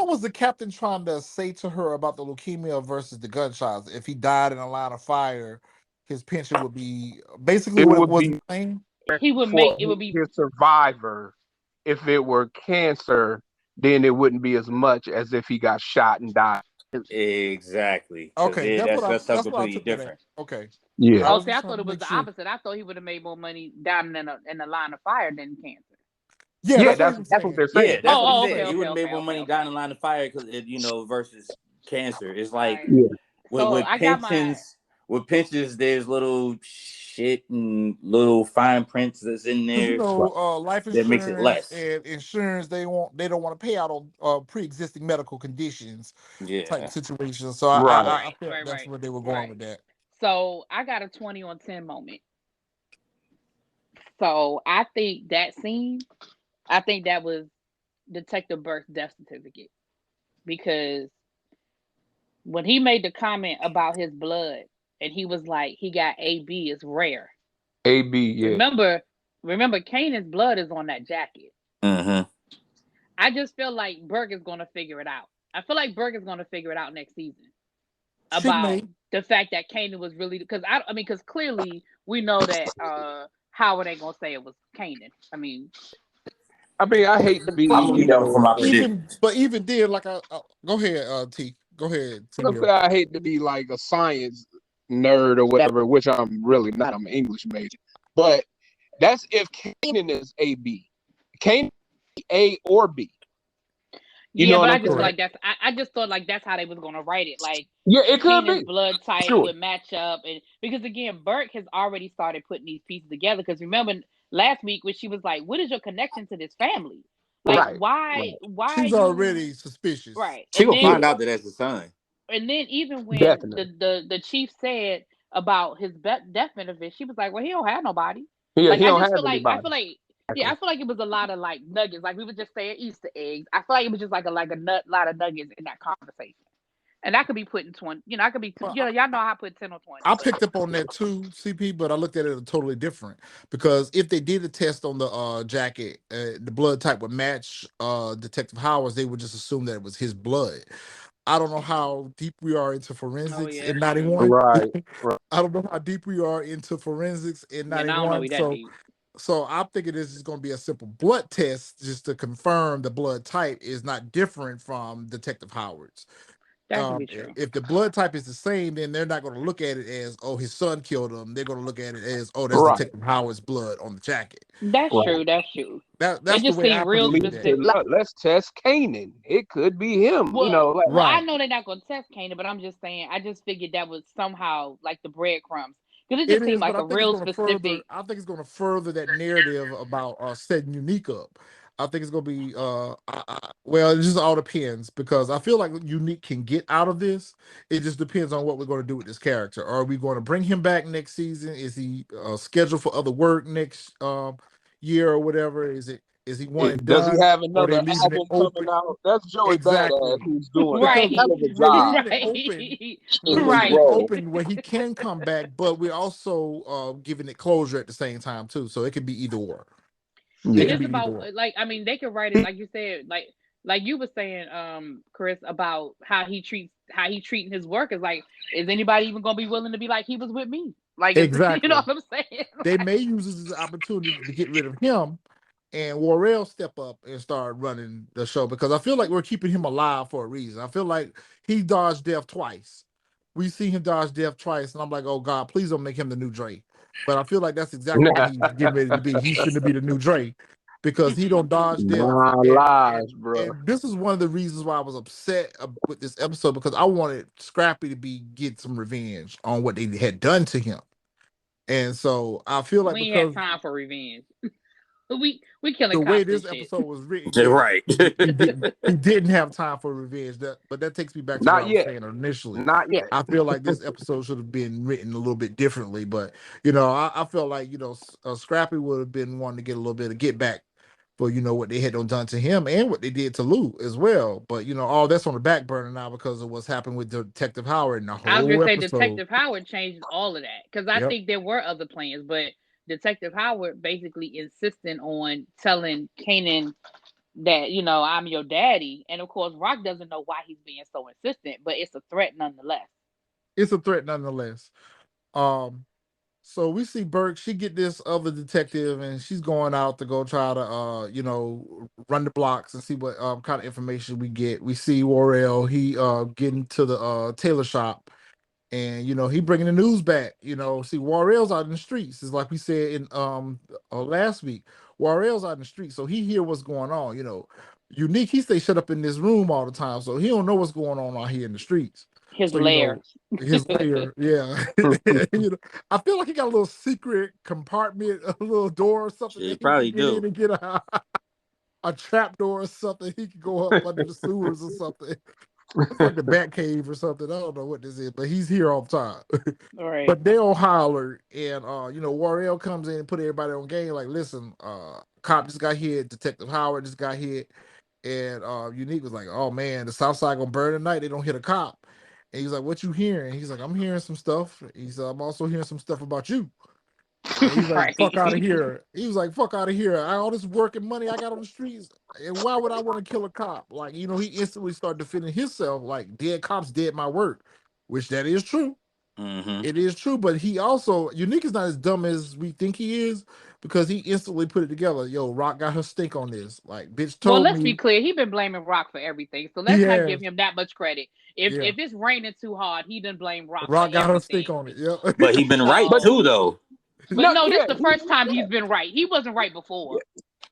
was the captain trying to say to her about the leukemia versus the gunshots? If he died in a line of fire, his pension would be basically he would make it would be his survivor. If it were cancer, then it wouldn't be as much as if he got shot and died. Exactly. Okay, that's something completely different. Okay. Yeah. Okay, I thought it was the opposite. I thought he would have made more money down in the line of fire than cancer. Yeah, that's what they're saying. Yeah, that's what he would have made more money down in line of fire because versus cancer. It's like with pensions, there's little shit and little fine prints that's in there. Life insurance that makes it less. And insurance they don't want to pay out on pre-existing medical conditions type situations. So I feel that's where they were going with that. So I got a 20 on 10 moment. So I think that scene, that was Detective Burke's death certificate, because when he made the comment about his blood and he was like, he got AB, is rare. AB, yeah. Remember, Kanan's blood is on that jacket. Mm-hmm. I just feel like Burke is going to figure it out. I feel like Burke is going to figure it out next season about the fact that Kanan was really, because because clearly we know that Howard ain't gonna say it was Kanan. I hate to be, I'm gonna go for my even then, like go ahead, T. Go ahead. I hate to be like a science nerd or whatever, which I'm really not. I'm an English major, but that's if Kanan is AB. Kanan A or B. But I just feel like that's. I just thought like that's how they was gonna write it. Like, yeah, it could Kanan's be blood type would match up, and because again, Burke has already started putting these pieces together. Because remember last week when she was like, "What is your connection to this family? Like, why? She's already suspicious, right? She will find out that that's the son. And then even when the chief said about his death benefit, she was like, "Well, he don't have nobody." Yeah, like, he don't I just have feel anybody. like I feel like. Yeah, I feel like it was a lot of like nuggets. Like we were just saying Easter eggs. I feel like it was just like a lot of nuggets in that conversation. And I could be putting 20, I could be, y'all know how I put 10 or 20. I picked up on that too, CP, but I looked at it totally different. Because if they did a test on the jacket, the blood type would match Detective Howard's, they would just assume that it was his blood. I don't know how deep we are into forensics in 91. Right. I don't know how deep we are into forensics in 91. So I'm thinking this is going to be a simple blood test just to confirm the blood type is not different from Detective Howard's. That can be true. If the blood type is the same, then they're not going to look at it as, oh, his son killed him. They're going to look at it as, oh, that's Detective Howard's blood on the jacket. That's true. That's true. That's the way I real specific. Let's test Kanan. It could be him. Well, I know they're not going to test Kanan, but I'm just saying. I just figured that was somehow like the breadcrumbs. Because it just seemed like a real specific. I think it's going to further that narrative about setting Unique up. I think it's going to be, well, it just all depends because I feel like Unique can get out of this. It just depends on what we're going to do with this character. Are we going to bring him back next season? Is he scheduled for other work next year or whatever? Is he one and done? Does he have another album coming out? That's Joey Badass who's doing right. Open where he can come back, but we're also giving it closure at the same time too. So it could be either or. Yeah. It's about they could write it like you said, like you were saying, Chris, about how he treating his workers. Like, is anybody even gonna be willing to be like he was with me? Like, exactly. You know what I'm saying? They may use this as an opportunity to get rid of him and Warrell step up and start running the show because I feel like we're keeping him alive for a reason. I feel like he dodged death twice. We see him dodge death twice, and I'm like, oh God, please don't make him the new Dre. But I feel like that's exactly what he's getting ready to be. He shouldn't be the new Dre because he don't dodge death. Bro. And this is one of the reasons why I was upset with this episode because I wanted Scrappy to get some revenge on what they had done to him. And so I feel like we had time for revenge. We killing the way this episode was written, right? he didn't have time for revenge. But that takes me back to what I was saying initially. Not yet. I feel like this episode should have been written a little bit differently. But I felt like Scrappy would have been wanting to get a little bit of get back for what they had done to him and what they did to Lou as well. But all that's on the back burner now because of what's happened with Detective Howard and the whole. I was gonna say Detective Howard changed all of that because I think there were other plans, but Detective Howard basically insisting on telling Kanan that, I'm your daddy. And of course, Rock doesn't know why he's being so insistent, but it's a threat nonetheless. So we see Burke, she get this other detective and she's going out to go try to, run the blocks and see what kind of information we get. We see Warrell, he getting to the tailor shop. And he bringing the news back. See, Warrell's out in the streets. It's like we said in last week. Warrell's out in the streets, so he hear what's going on. Unique, he stay shut up in this room all the time, so he don't know what's going on out here in the streets. His lair, yeah. I feel like he got a little secret compartment, a little door or something. He probably get in and get a trap door or something. He can go up under the sewers or something. It's like the Bat Cave or something. I don't know what this is, but he's here all the time. All right. But they all holler, and Warrell comes in and put everybody on game. Like, listen, cop just got hit, Detective Howard just got hit, And Unique was like, "Oh man, the South Side gonna burn tonight. They don't hit a cop." And he's like, "What you hearing?" He's like, "I'm hearing some stuff." He said, "I'm also hearing some stuff about you." And he's like, Right. "Fuck out of here." He was like, "Fuck out of here. All this work and money I got on the streets. And why would I want to kill a cop?" Like, he instantly started defending himself, like, dead cops did my work, which that is true. Mm-hmm. It is true, but he also, Unique is not as dumb as we think he is, because he instantly put it together. Yo, Rock got her stink on this. Like, bitch Well, told let's be me. clear. He been blaming Rock for everything, so He let's not give has. him that much credit. If Yeah. it's raining too hard, he done blame Rock for Rock got her stink everything. on it. Yeah. But he been right So, too, though. but no, this yeah, is the first time he's been right. He wasn't right before.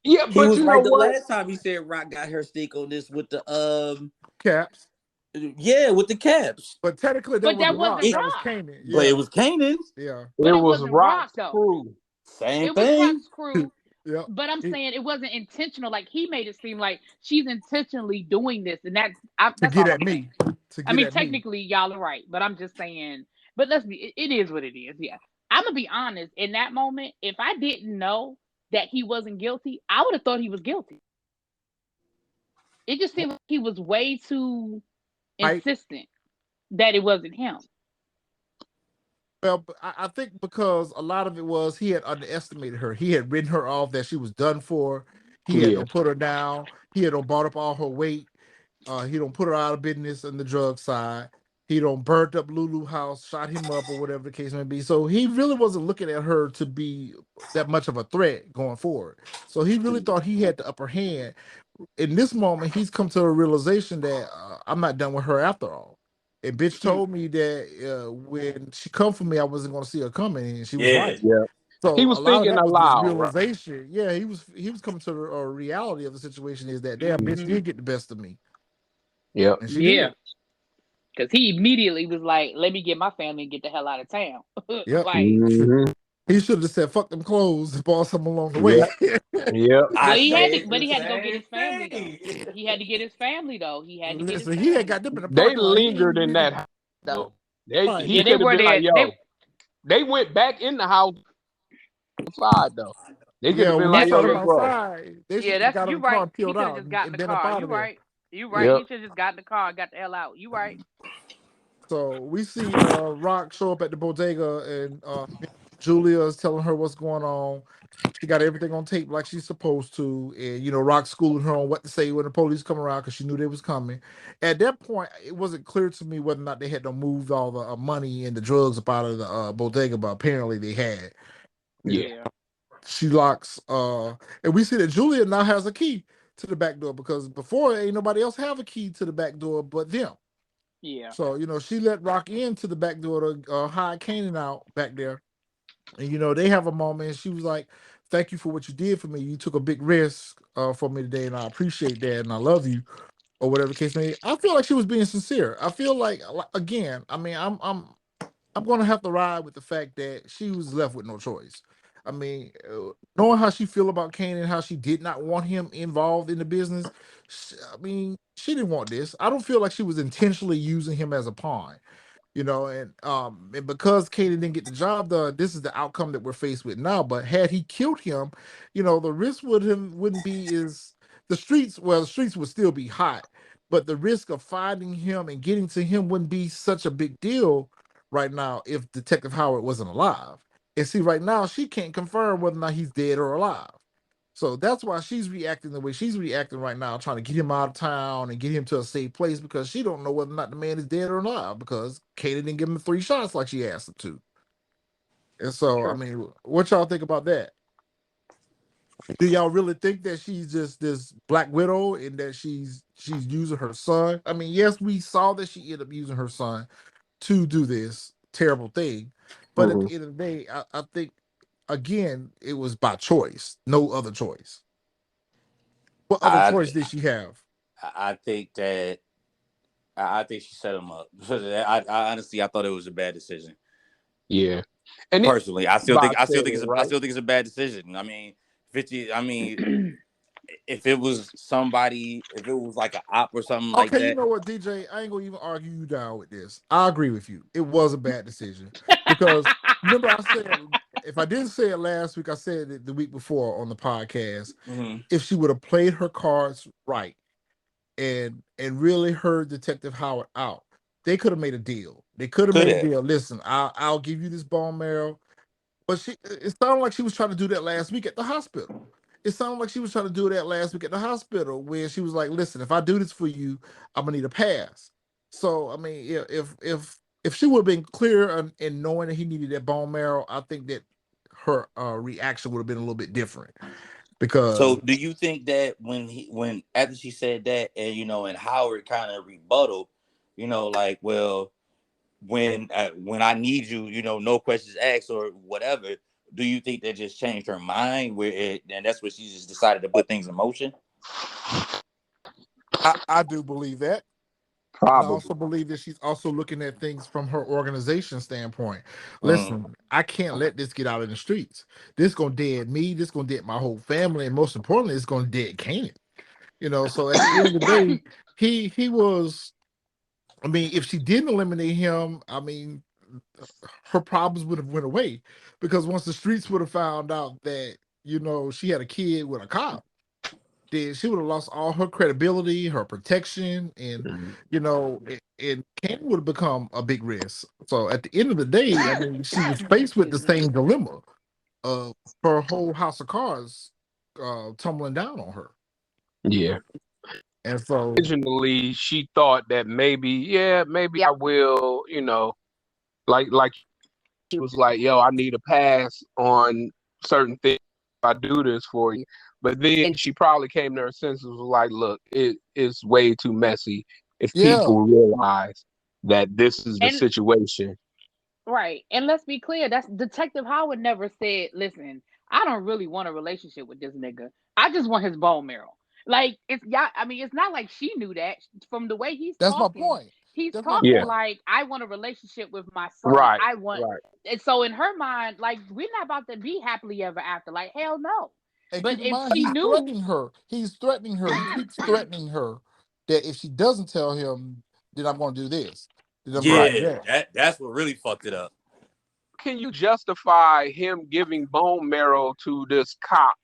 yeah, He but was you know right the what? last time he said Rock got her stick on this with the Caps. with the caps. But technically, But that that wasn't Rock. wasn't That was Rock. Kanan. Yeah. But it was Kanan. Yeah. But It it was wasn't Rock's Rock though. crew. Same It was thing. Rock's crew. Yeah. But I'm saying it wasn't intentional. Like, he made it seem like she's intentionally doing this, and that's To all get I'm at me. saying. To I get mean, at me. technically, y'all are right, but I'm just saying. But it is what it is. Yeah, I'm gonna be honest. In that moment, if I didn't know that he wasn't guilty, I would have thought he was guilty. It just seemed like he was way too insistent that it wasn't him. Well, I think because a lot of it was he had underestimated her. He had written her off, that she was done for. He had Yeah. don't put her down. He had don't bought up all her weight. He don't put her out of business on the drug side. He don't burnt up Lulu house, shot him up, or whatever the case may be. So he really wasn't looking at her to be that much of a threat going forward. So he really thought he had the upper hand. In this moment, he's come to a realization that I'm not done with her after all. And bitch told me that when she come for me, I wasn't going to see her coming, and she was right. Yeah. So He was a lot of thinking that was aloud, this right? realization. Yeah, he was coming to a reality of the situation, is that damn bitch did get the best of me. Yep. And she Yeah, did. because he immediately was like, "Let me get my family and get the hell out of town." Yep. Like, Mhm. He should have said, "Fuck them clothes," and bought some along the Yep. way. Yep. well, he had to, said but the he had to go get same his family though. thing. He had to get his family though. He had to get his Listen, family. he had got them in the They parking lot. He lingered didn't in even- that house. though. Right. He Yeah, they could have were been like, there. yo, they went back in the house outside though. They could Yeah, have been when like, he That's yo, shot him true. let's go. outside, they should Yeah, have got in you the car right. and He peeled could have out just got in and the been up car. out You of there. right. You right. Yep. He should have just got in the car and got the hell out. You right. So we see Rock show up at the bodega, and Julia is telling her what's going on. She got everything on tape like she's supposed to, and Rock schooling her on what to say when the police come around, because she knew they was coming. At that point, it wasn't clear to me whether or not they had to move all the money and the drugs up out of the bodega, but apparently they had. Yeah. She locks, and we see that Julia now has a key to the back door, because before ain't nobody else have a key to the back door but them. Yeah. So, she let Rock into the back door to hide Kanan out back there. And, they have a moment, and she was like, "Thank you for what you did for me. You took a big risk for me today, and I appreciate that, and I love you," or whatever the case may be. I feel like she was being sincere. I feel like, again, I mean, I'm going to have to ride with the fact that she was left with no choice. I mean, knowing how she feel about Kanan, how she did not want him involved in the business, she didn't want this. I don't feel like she was intentionally using him as a pawn. And because Kanan didn't get the job done, this is the outcome that we're faced with now. But had he killed him, the risk wouldn't be as the streets. Well, the streets would still be hot, but the risk of finding him and getting to him wouldn't be such a big deal right now if Detective Howard wasn't alive. And see, right now she can't confirm whether or not he's dead or alive. So that's why she's reacting the way she's reacting right now, trying to get him out of town and get him to a safe place, because she don't know whether or not the man is dead or alive, because Kanan didn't give him 3 shots like she asked him to. And so, True. I mean, what y'all think about that? Do y'all really think that she's just this Black Widow and that she's using her son? I mean, yes, we saw that she ended up using her son to do this terrible thing, but at the end of the day, I think, again, it was by choice, no other choice. What other choice did she have? I think she set him up. I honestly, I thought it was a bad decision. Yeah. And personally, I still think right? it's a bad decision. I mean, if it was somebody, if it was like an op or something like that. Okay, you know what, DJ? I ain't gonna even argue you down with this. I agree with you. It was a bad decision, because remember I said, if I didn't say it last week, I said it the week before on the podcast. Mm-hmm. If she would have played her cards right, and really heard Detective Howard out, they could have made a deal. They could have Could made a have. deal. Listen, I'll give you this bone marrow. But it sounded like she was trying to do that last week at the hospital. It sounded like she was trying to do that last week at the hospital, where she was like, "Listen, if I do this for you, I'm gonna need a pass." So I mean, yeah, if she would have been clear in knowing that he needed that bone marrow, I think that her reaction would have been a little bit different. Because So do you think that when after she said that, and and Howard kind of rebutted, like, well, when I need you, no questions asked or whatever, do you think that just changed her mind and that's where she just decided to put things in motion? I do believe that. I also believe that she's also looking at things from her organization standpoint. Listen, I can't let this get out in the streets. This gonna dead me. This gonna dead my whole family, and most importantly, it's gonna dead Kanan. So at the end of the day, he was. I mean, if she didn't eliminate him, I mean, her problems would have went away, because once the streets would have found out that she had a kid with a cop, then she would have lost all her credibility, her protection, and and Candy would have become a big risk. So at the end of the day, I mean, she was faced with the same dilemma of her whole house of cards tumbling down on her. Yeah. And so originally she thought that maybe I will, like she was like, yo, I need a pass on certain things if I do this for you. But then she probably came to her senses, was like, look, it's way too messy if people realize that this is the situation. Right. And let's be clear, that's Detective Howard never said, listen, I don't really want a relationship with this nigga. I just want his bone marrow. Like, it's not like she knew that. From the way he's that's talking, my point. He's that's talking like, I want a relationship with my son. Right. I want And so in her mind, like, we're not about to be happily ever after. Like, hell no. And but keep in if mind, she he's knew, threatening her. He's threatening her. He keeps threatening her that if she doesn't tell him, then I'm going to do this. That's what really fucked it up. Can you justify him giving bone marrow to this cop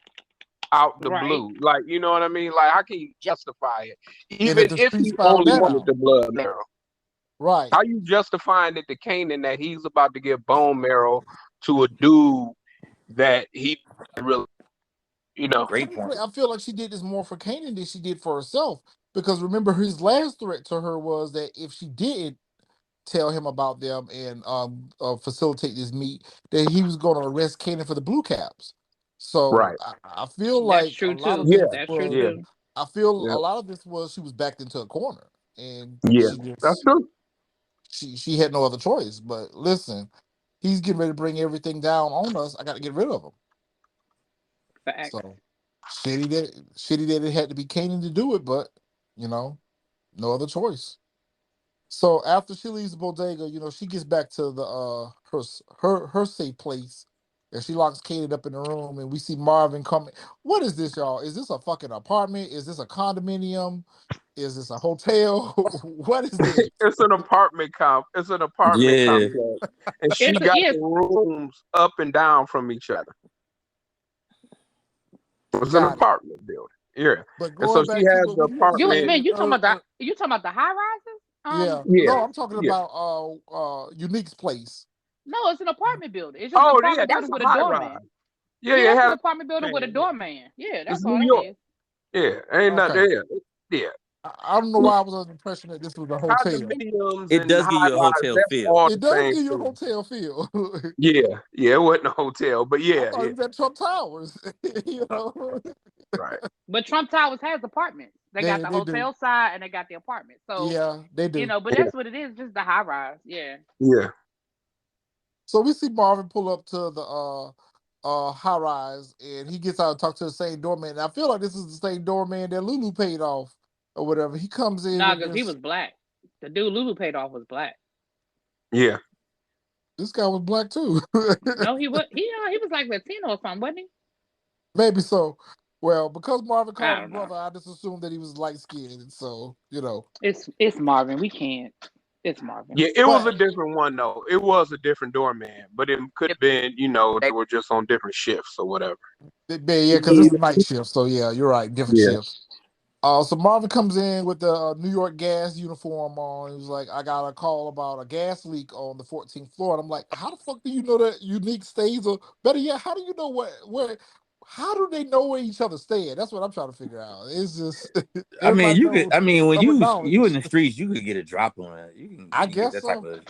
out the blue? Like, you know what I mean? Like, how can you justify it? Even if he only wanted the blood marrow. Right. How you justifying it to Kanan that he's about to give bone marrow to a dude that he really, Great point. I feel like she did this more for Kanan than she did for herself. Because remember, his last threat to her was that if she did tell him about them and facilitate this meet, that he was going to arrest Kanan for the blue caps. So I feel like a lot of this was, I feel a lot of this was she was backed into a corner, and that's true. She had no other choice. But listen, he's getting ready to bring everything down on us. I got to get rid of him. So shitty that it had to be Kanan to do it, but no other choice. So after she leaves the bodega, she gets back to the her safe place, and she locks Kanan up in the room, and we see Marvin coming. What is this, y'all? Is this a fucking apartment? Is this a condominium? Is this a hotel? What is this? It's an apartment complex, and she got the rooms up and down from each other. It's an apartment building. Yeah. But and so she has the apartment. You talking about the high rises? No, I'm talking about Unique's place. No, it's an apartment building. It's just an apartment building with a doorman. It's an apartment building with a doorman. Yeah, that's all it is. Yeah, ain't nothing. Yeah. I don't know why I was under the impression that this was a hotel. It does give you a hotel feel. It does give you a hotel feel. Yeah, it wasn't a hotel, but I thought it was at Trump Towers. Right. But Trump Towers has apartments. They got the hotel side and they got the apartment. So yeah, they do. But that's what it is, just the high rise. Yeah. Yeah. So we see Marvin pull up to the high rise, and he gets out and talks to the same doorman. And I feel like this is the same doorman that Lulu paid off or whatever. He comes in. Nah, because he was black. The dude Lulu paid off was black. Yeah. This guy was black too. No, he was. He was like Latino or something, wasn't he? Maybe so. Well, because Marvin called him brother, I just assumed that he was light skinned. So it's Marvin. We can't. It's Marvin. Yeah, it was a different one though. It was a different doorman, but it could have been, they were just on different shifts or whatever. Yeah, because it's night shift. So yeah, you're right, different shifts. So Marvin comes in with the New York Gas uniform on. He was like, I got a call about a gas leak on the 14th floor. And I'm like, how the fuck do you know that Unique stays? Or better yet, how do you know where how do they know where each other stay? That's what I'm trying to figure out. It's just I mean, everybody you could. knows I mean, when common you in knowledge. the streets, you could get a drop on it. You I can get guess that type so. of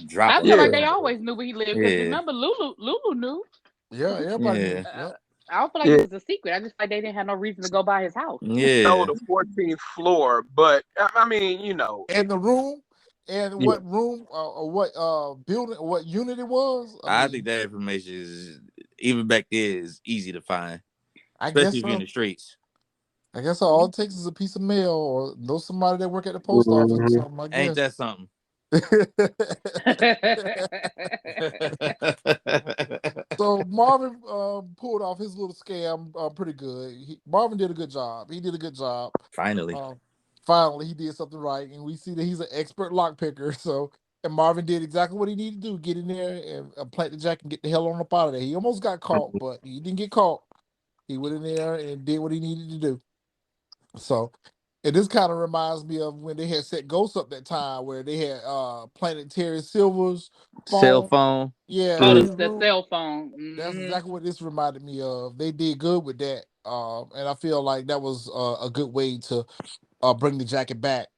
drop I on feel like Yeah. they somebody. always knew where he lived because Yeah, remember Lulu knew. Yeah, everybody knew. yeah, Yep. I don't feel like Yeah. it was a secret. I just like they didn't have no reason to go by his house. know yeah. the 14th floor, but I mean, you know, And the room and yeah, what room or what building or what unit it was. I I think mean, that information is even back there is easy to find, I especially guess if you're in so. the streets. I guess all it takes is a piece of mail or know somebody that work at the post office or mhm. something, I Ain't guess. that something? So Marvin pulled off his little scam pretty good. Marvin did a good job. He did a good job. Finally, Finally, he did something right, and we see that he's an expert lock picker. So, and Marvin did exactly what he needed to do: get in there and plant the jack and get the hell on up out of there. He almost got caught, but he didn't get caught. He went in there and did what he needed to do. So, and this kind of reminds me of when they had set Ghost up that time where they had planted Terry Silver's cell phone. phone. Yeah, Oh, in Mhm. his the room. cell phone. That's Mm-hmm. exactly what this reminded me of. They did good with that, and I feel like that was a good way to bring the jacket back.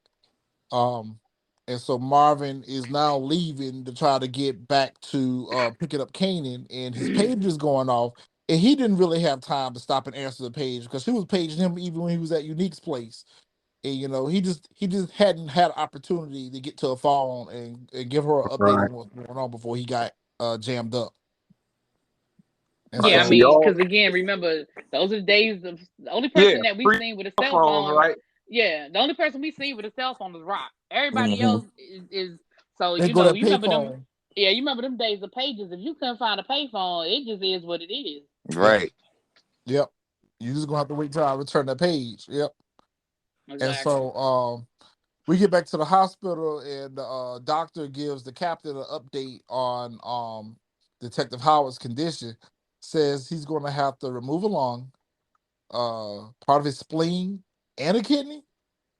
Um, and so Marvin is now leaving to try to get back to picking up Kanan, and his page is going off. And he didn't really have time to stop and answer the page because she was paging him even when he was at Unique's place. And you know, he just hadn't had opportunity to get to a phone and give her an update Right. on what's going on before he got jammed up. And Yeah, I so mean, Y'all, because again, remember those are the days of the only yeah, person that we free seen with a cell cell phones, phone. right? Yeah, the only person we seen with a cell phone is Rock. Everybody Mm-hmm. else is so they go that you remember them. payphone. Yeah, you remember them days of pages. If you couldn't find a payphone, it just is what it is. Yep. Right. Yep. You just gonna have to wait till I return that page. Yep. And Exactly. so we get back to the hospital and the doctor gives the captain an update on Detective Howard's condition. Says he's gonna have to remove a lung, part of his spleen, and a kidney.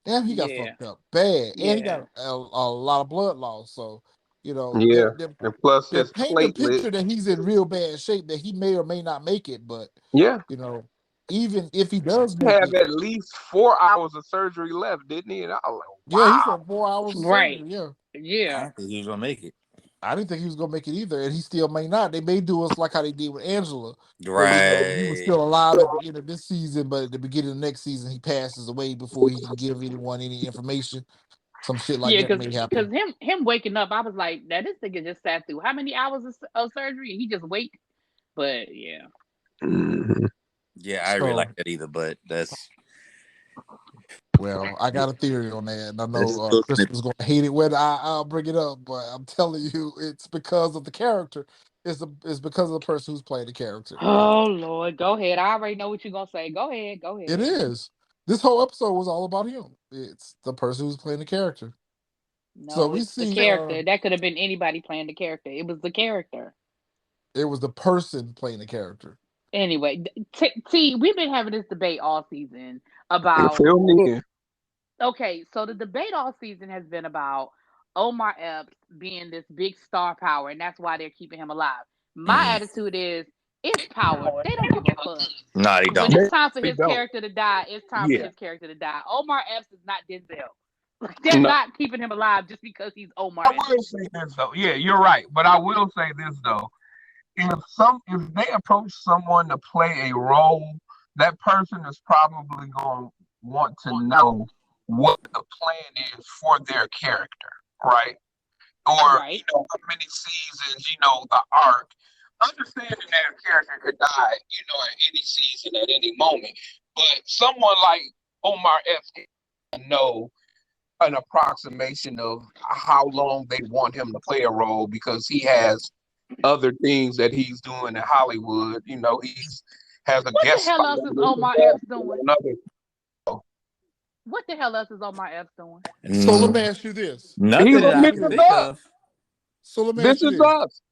Damn, he got Yeah. fucked up bad. And he Yeah. got a lot of blood loss. So, you know, Yeah. And plus they're his painting a platelet. picture that he's in real bad shape, that he may or may not make it, but Yeah. you know, even if he does He make have it, at least 4 hours of surgery left, didn't he? And I was like, yeah, he wow. said 4 hours of Right. surgery. Yeah. I Yeah. didn't think he was gonna make it. I didn't think he was gonna make it either, and he still may not. They may do us like how they did with Angela, where you know he was Right. still alive at the end of this season, but at the beginning of the next season he passes away before he can give anyone any information. Some shit like Yeah, that because may happen. him waking up, I was like, now this nigga just sat through how many hours of surgery? He just wait. But yeah. Mhm. Yeah, I really So, like that either, but that's well, I got a theory on that, and I that's just know a little Chris snippet. was gonna hate it when I'll bring it up, but I'm telling you, it's because of the character. It's because of the person who's playing the character. Oh Lord, go ahead. I already know what you're gonna say. Go ahead. Go It ahead. is. This whole episode was all about him. It's the person who's playing the character. So No, we it's the see character. That could have been anybody playing the character. It was the character. it was the person playing the character. Anyway, see, we've been having this debate all season And about. fill me in. Okay, so the debate all season has been about Omar Epps being this big star power, and that's why they're keeping him alive. My Mm. attitude is, it's power. They don't give a fuck. No, they When don't. it's time for They his don't. character to die, it's time for Yeah. his character to die. Omar Epps is not Denzel. Like they're No. not keeping him alive just because he's Omar I Epps. will say this though. Yeah, you're right. But I will say this though. If they approach someone to play a role, that person is probably going to want to know what the plan is for their character, right? Or Right. how many seasons, the arc. Understanding that a character could die, at any season, at any moment. But someone like Omar Epps can know an approximation of how long they want him to play a role because he has other things that he's doing in Hollywood. He's has a What the guest hell spot else is on Omar Epps doing? another. What the hell else is Omar Epps doing? So let me Mm. ask you this. He's Nothing a that I This can Is think Us. of. So let me This ask you Is this. Us.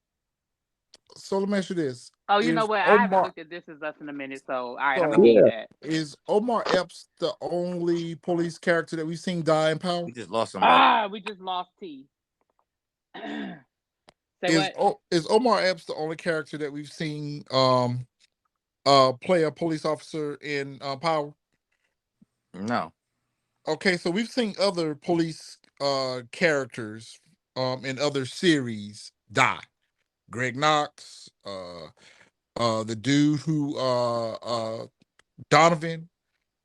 So let me ask you this: Oh, you know Is what? I haven't Omar looked at This Is Us in a minute, so all right, I'm gonna so give you Yeah. that. is Omar Epps the only police character that we've seen die in Power? We just lost somebody. We just lost T. Say Is what? is Omar Epps the only character that we've seen play a police officer in Power? No. Okay, so we've seen other police characters in other series die. Greg Knox, the dude who Donovan,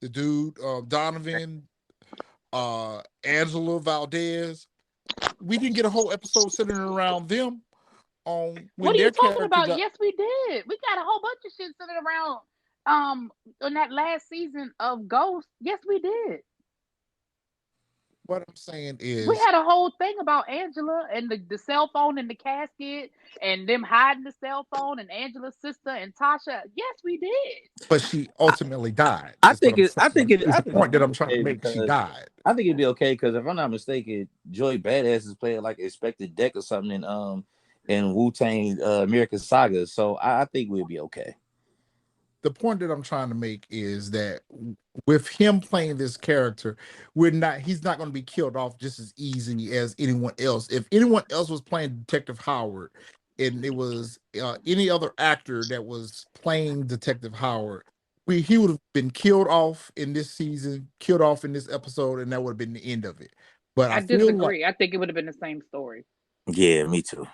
the dude Donovan, Angela Valdez. We didn't get a whole episode centering around them on What when are you their talking character about? got. Yes, we did. We got a whole bunch of shit centered around on that last season of Ghost. Yes, we did. What I'm saying We is, had a whole thing about Angela and the cell phone in the casket and them hiding the cell phone and Angela's sister and Tasha. Yes, we did. but she ultimately died. I Is what think I'm it. I saying. think it. Is I the think it'd point that be I'm trying to okay make? She because died. I think it'd be okay because if I'm not mistaken, Joy Badass is playing like Expected Deck or something in Wu-Tang American Saga. So I think we'll be okay. The point that I'm trying to make is that with him playing this character, he's not going to be killed off just as easy as anyone else. If anyone else was playing Detective Howard and it was any other actor that was playing Detective Howard, he would have been killed off in this season, killed off in this episode, and that would have been the end of it. But I I feel like, disagree. I think it would have been the same story. Yeah, me too.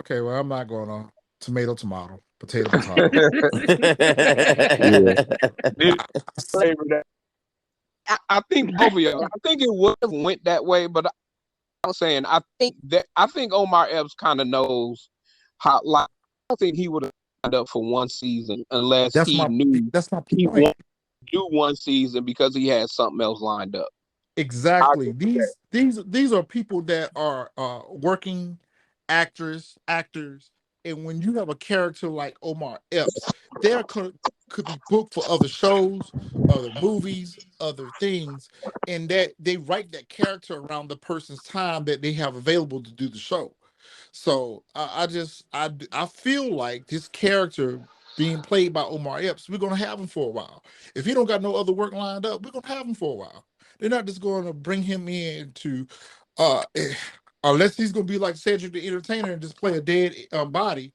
okay, well, I'm not going on tomato, potato, potato. Yeah. This favorite. I think both of y'all. I think it would have went that way, but I'm saying I think Omar Epps kind of knows how. Like, I don't think he would have signed up for one season unless That's he my knew he point. wanted to do one season because he had something else lined up. Exactly. These are people that are working actors, and when you have a character like Omar Epps, there could be booked for other shows, other movies, other things, and that they write that character around the person's time that they have available to do the show. So I feel like this character being played by Omar Epps, we're gonna have him for a while. If he don't got no other work lined up, we're gonna have him for a while. They're not just going to bring him in to, unless he's going to be like Cedric the Entertainer and just play a dead body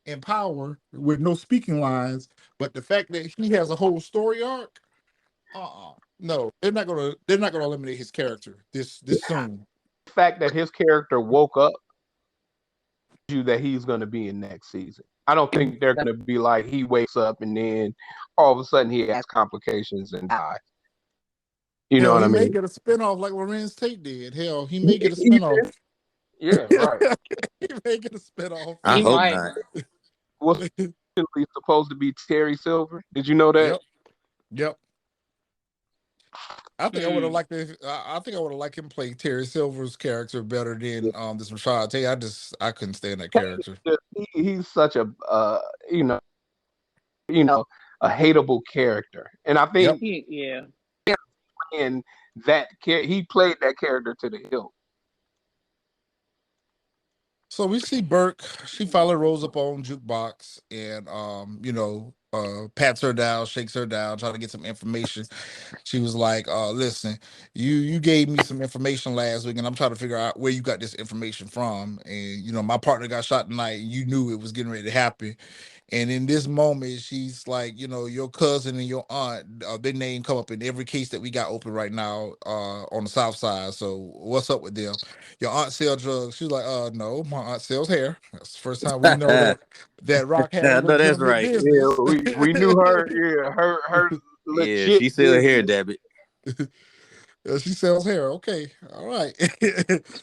in Power with no speaking lines. But the fact that he has a whole story arc, no, they're not gonna eliminate his character this soon. The fact that his character woke up you that he's going to be in next season. I don't think they're going to be like he wakes up and then all of a sudden he has complications and dies. You know Hell, what he I may mean? get a spinoff like Lorenz Tate did. Hell, he may get a spinoff. Yeah, right. He may get a spinoff. I He hope might. not. Was originally supposed to be Terry Silver. Did you know that? Yep. I think I would have liked it. I think I would have liked him play Terry Silver's character better than this Rashad Tate. I couldn't stand that character. He's such a you know a hateable character, and I think Yeah. in that he played that character to the hilt. So we see Burke. She finally rolls up on Jukebox and pats her down, shakes her down, trying to get some information. She was like, listen, you gave me some information last week and I'm trying to figure out where you got this information from. And my partner got shot tonight and you knew it was getting ready to happen. And in this moment, she's like, your cousin and your aunt, their name come up in every case that we got open right now on the South Side. So what's up with them? Your aunt sells drugs. She's like, no, my aunt sells hair. That's the first time we know that Rock had a I know that's legitimate right. business. Yeah, we knew her. Yeah, her Yeah, legit. she still business. here, Debbie. She sells hair. Okay, all right.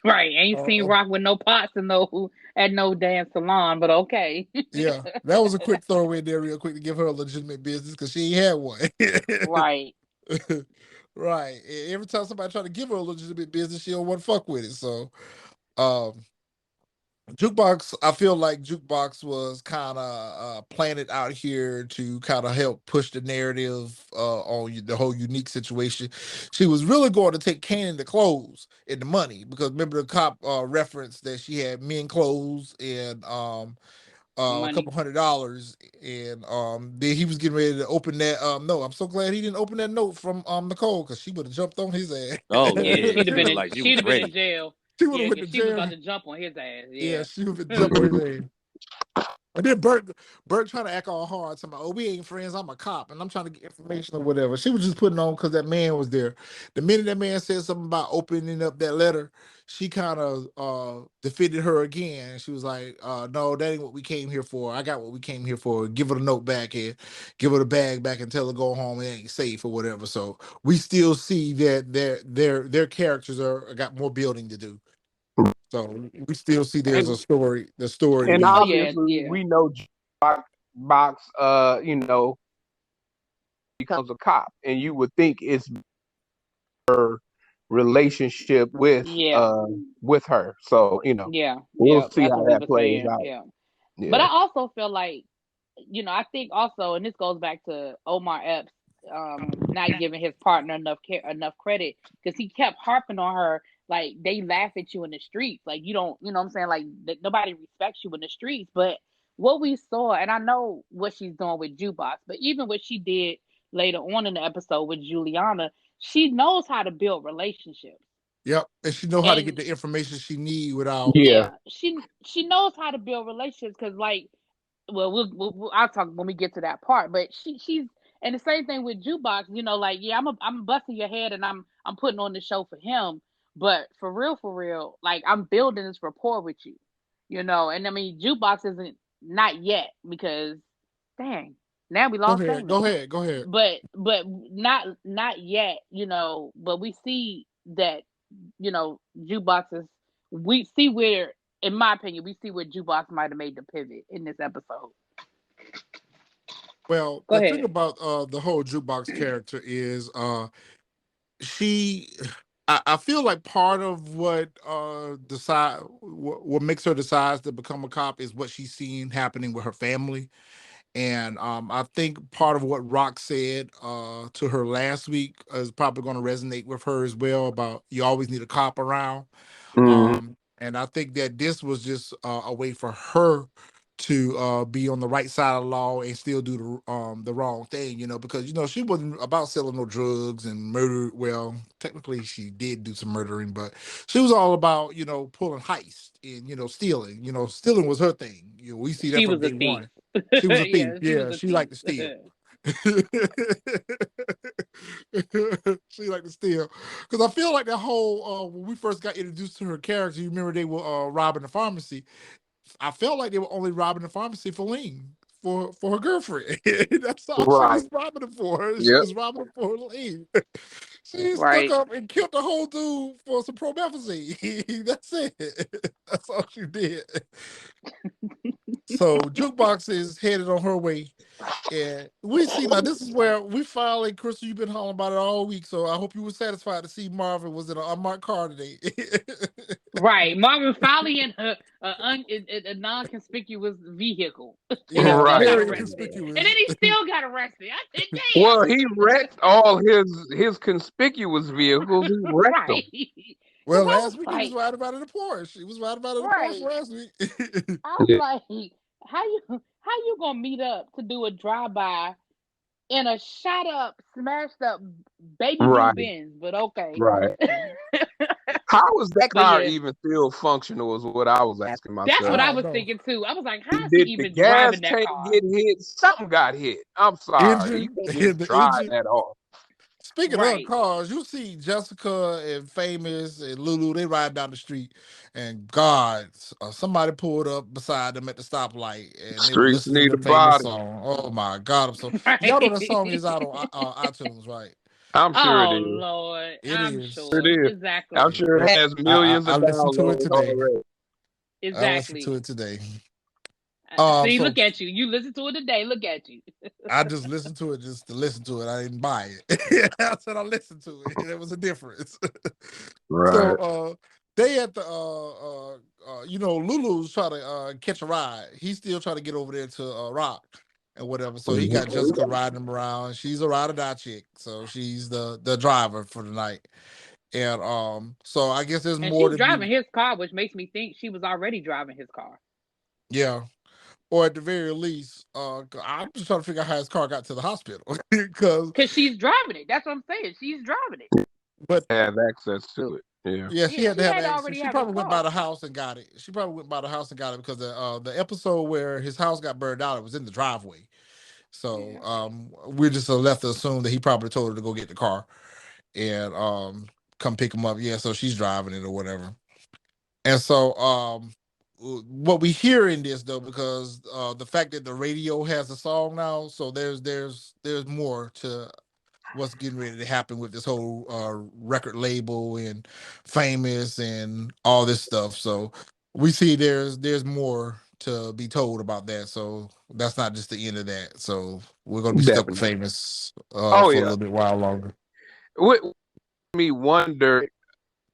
Right. Ain't seen Rock with no pots and at no damn salon, but okay. Yeah, that was a quick throwaway there, real quick, to give her a legitimate business because she ain't had one. Right. Right. Every time somebody try to give her a legitimate business, she don't want to fuck with it. So, Jukebox, I feel like Jukebox was kind of planted out here to kind of help push the narrative on the whole unique situation. She was really going to take Kanan the clothes and the money because remember the cop referenced that she had men clothes and a couple $100, and then he was getting ready to open that note. I'm so glad he didn't open that note from Nicole, because she would have jumped on his ass. Oh Yeah, yeah, she'd have been looked in, like she she'd was have been in ready. jail. She would have Yeah, went to because she was jail. about to jump on his ass. Yeah, Yeah. she would have jumped on his ass. And then Bert trying to act all hard, talking about, oh, we ain't friends, I'm a cop, and I'm trying to get information or whatever. She was just putting on because that man was there. The minute that man said something about opening up that letter, she kind of defended her again. She was like, no, that ain't what we came here for. I got what we came here for. Give her the note back and give her the bag back and tell her go home. It ain't safe or whatever. So we still see that their characters got more building to do. So we still see there's a story. The story. And Oh yeah, obviously, yeah. we know Box, becomes a cop, and you would think it's her relationship with Yeah. her. So Yeah. we'll Yeah. see That's how what we that were plays saying. out. Yeah. But Yeah. I also feel like, I think also, and this goes back to Omar Epps not giving his partner enough credit, because he kept harping on her, like, they laugh at you in the streets, like, you don't, you know what I'm saying, like, nobody respects you in the streets. But what we saw, and I know what she's doing with Jukebox, but even what she did later on in the episode with Juliana, she knows how to build relationships. Yep, and she know how to get And the information she need without. Yeah. she knows how to build relationships, because, like, well, I'll talk when we get to that part. But she's, and the same thing with Jukebox. Like, yeah, I'm busting your head, and I'm putting on the show for him. But for real, like, I'm building this rapport with you. And I mean, Jukebox isn't, not yet, because dang, now we lost Damon. Go ahead. But not yet. But we see that, Jukebox is. We see where, in my opinion, we see where Jukebox might have made the pivot in this episode. Well, Go the ahead. thing about the whole Jukebox character is she. I feel like part of what what makes her decide to become a cop is what she's seen happening with her family. And I think part of what Rock said to her last week is probably going to resonate with her as well, about you always need a cop around. And I think that this was just a way for her to be on the right side of the law and still do the wrong thing, because she wasn't about selling no drugs and murder. Well, technically she did do some murdering, but she was all about pulling heist and stealing. Stealing was her thing. We see that She from was a day thief. one. She was a thief. She was Yeah, a she thief. liked to steal. She liked to steal, because I feel like that whole when we first got introduced to her character, you remember they were robbing the pharmacy. I felt like they were only robbing the pharmacy for Lean, for her girlfriend. That's all she was robbing it for. She was robbing it for Lean. She stuck up and killed the whole dude for some promethazine. That's it. That's all she did. So Jukebox is headed on her way. And we see, now this is where we finally, Crystal, you've been hollering about it all week, so I hope you were satisfied to see Marvin was in an unmarked car today. Right. Marvin finally in a non-conspicuous vehicle. Yeah, very And inconspicuous. then he still got arrested. I said, damn. Well, he wrecked all his conspicuous vehicles. He wrecked them. Well, last week he was riding about in a Porsche. He was riding about in a Porsche last week. I was like, how you gonna meet up to do a drive-by in a shot up, smashed up baby blue Benz? But okay. Right. How is that car even still functional is what I was asking myself. That's what I was thinking too. I was like, how is he even driving that car? Get hit? Something got hit. I'm sorry. You can't just drive that off. Speaking of cars, you see Jessica and Famous and Lulu, they ride down the street, and God, somebody pulled up beside them at the stoplight, and they were listening to the Famous song. Oh my God, I'm so y'all know that song is out on iTunes, right? I'm sure it is. Oh Lord, I'm sure. It is. Exactly. I'm sure it has millions of listened to it today. Already. Exactly. I listened to it today. See, look at you. You listen to it today. Look at you. I just listened to it just to listen to it. I didn't buy it. I said I listened to it. There was a difference. Right. So they at the Lulu's trying to catch a ride. He's still trying to get over there to Rock and whatever. So he got Jessica riding him around. She's a ride or die chick, so she's the driver for the night. And so I guess there's more. She's driving his car, which makes me think she was already driving his car. Yeah. or at the very least, I'm just trying to figure out how his car got to the hospital because she's driving it. That's what I'm saying. She's driving it. but Have access to it. Yeah. yeah, she Yeah, had to she have had to access. already She have a probably went by car. the house and got it. She probably went by the house and got it because the episode where his house got burned out, it was in the driveway. So we're just left to assume that he probably told her to go get the car and come pick him up. Yeah, so she's driving it or whatever. And so what we hear in this though, because the fact that the radio has a song now, so there's more to what's getting ready to happen with this whole record label and famous and all this stuff. So we see there's more to be told about that. So that's not just the end of that. So we're gonna be stuck with Definitely. famous Oh for a yeah. little bit while longer. What me wonder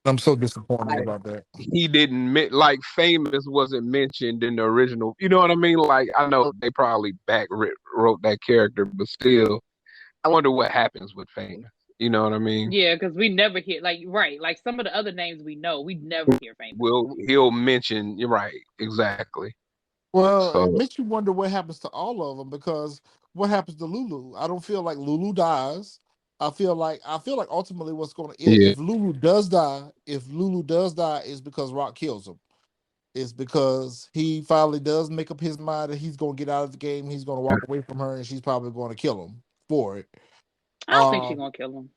I'm so disappointed about that. he didn't like famous wasn't mentioned in the original. You know what I mean? Like I know they probably wrote that character, but still, I wonder what happens with famous. You know what I mean? Yeah, because we never hear like some of the other names we know, we never hear famous. He'll mention. You're right, exactly. Well, it So makes you wonder what happens to all of them because what happens to Lulu? I don't feel like Lulu dies. I feel like ultimately what's going to yeah, if Lulu does die, is because Rock kills him. It's because he finally does make up his mind that he's going to get out of the game. He's going to walk away from her, and she's probably going to kill him for it. I don't think she's gonna kill him.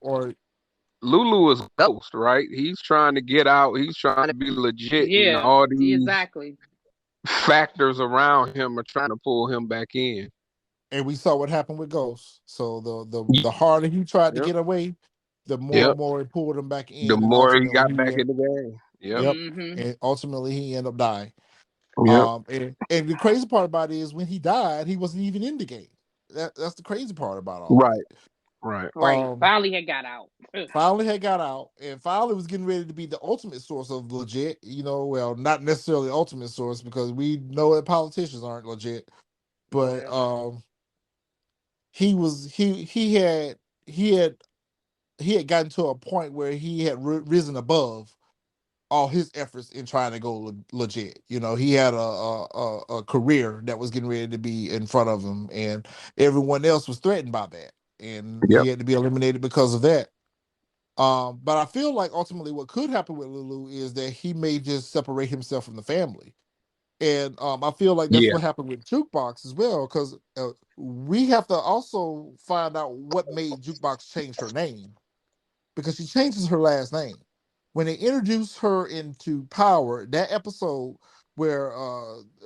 Or Lulu is a ghost, right? He's trying to get out. He's trying to be legit, and Yeah, all these exactly. factors around him are trying to pull him back in. and we saw what happened with Ghost. So the harder he tried to Yep. get away, the more Yep. and more it pulled him back in. The and more he ultimately got back in the game. Yep. And ultimately he ended up dying. Yep. And the crazy part about it is when he died, he wasn't even in the game. That's the crazy part about all Right. of it. Right. Finally had got out. Finally had got out, and finally was getting ready to be the ultimate source of legit. Well, not necessarily ultimate source because we know that politicians aren't legit, but he had gotten to a point where he had risen above all his efforts in trying to go legit. He had a career that was getting ready to be in front of him, and everyone else was threatened by that, and Yep. he had to be eliminated because of that. But I feel like ultimately what could happen with Lulu is that he may just separate himself from the family. And I feel like that's what happened with Jukebox as well, because we have to also find out what made Jukebox change her name, because she changes her last name. When they introduced her into Power, that episode where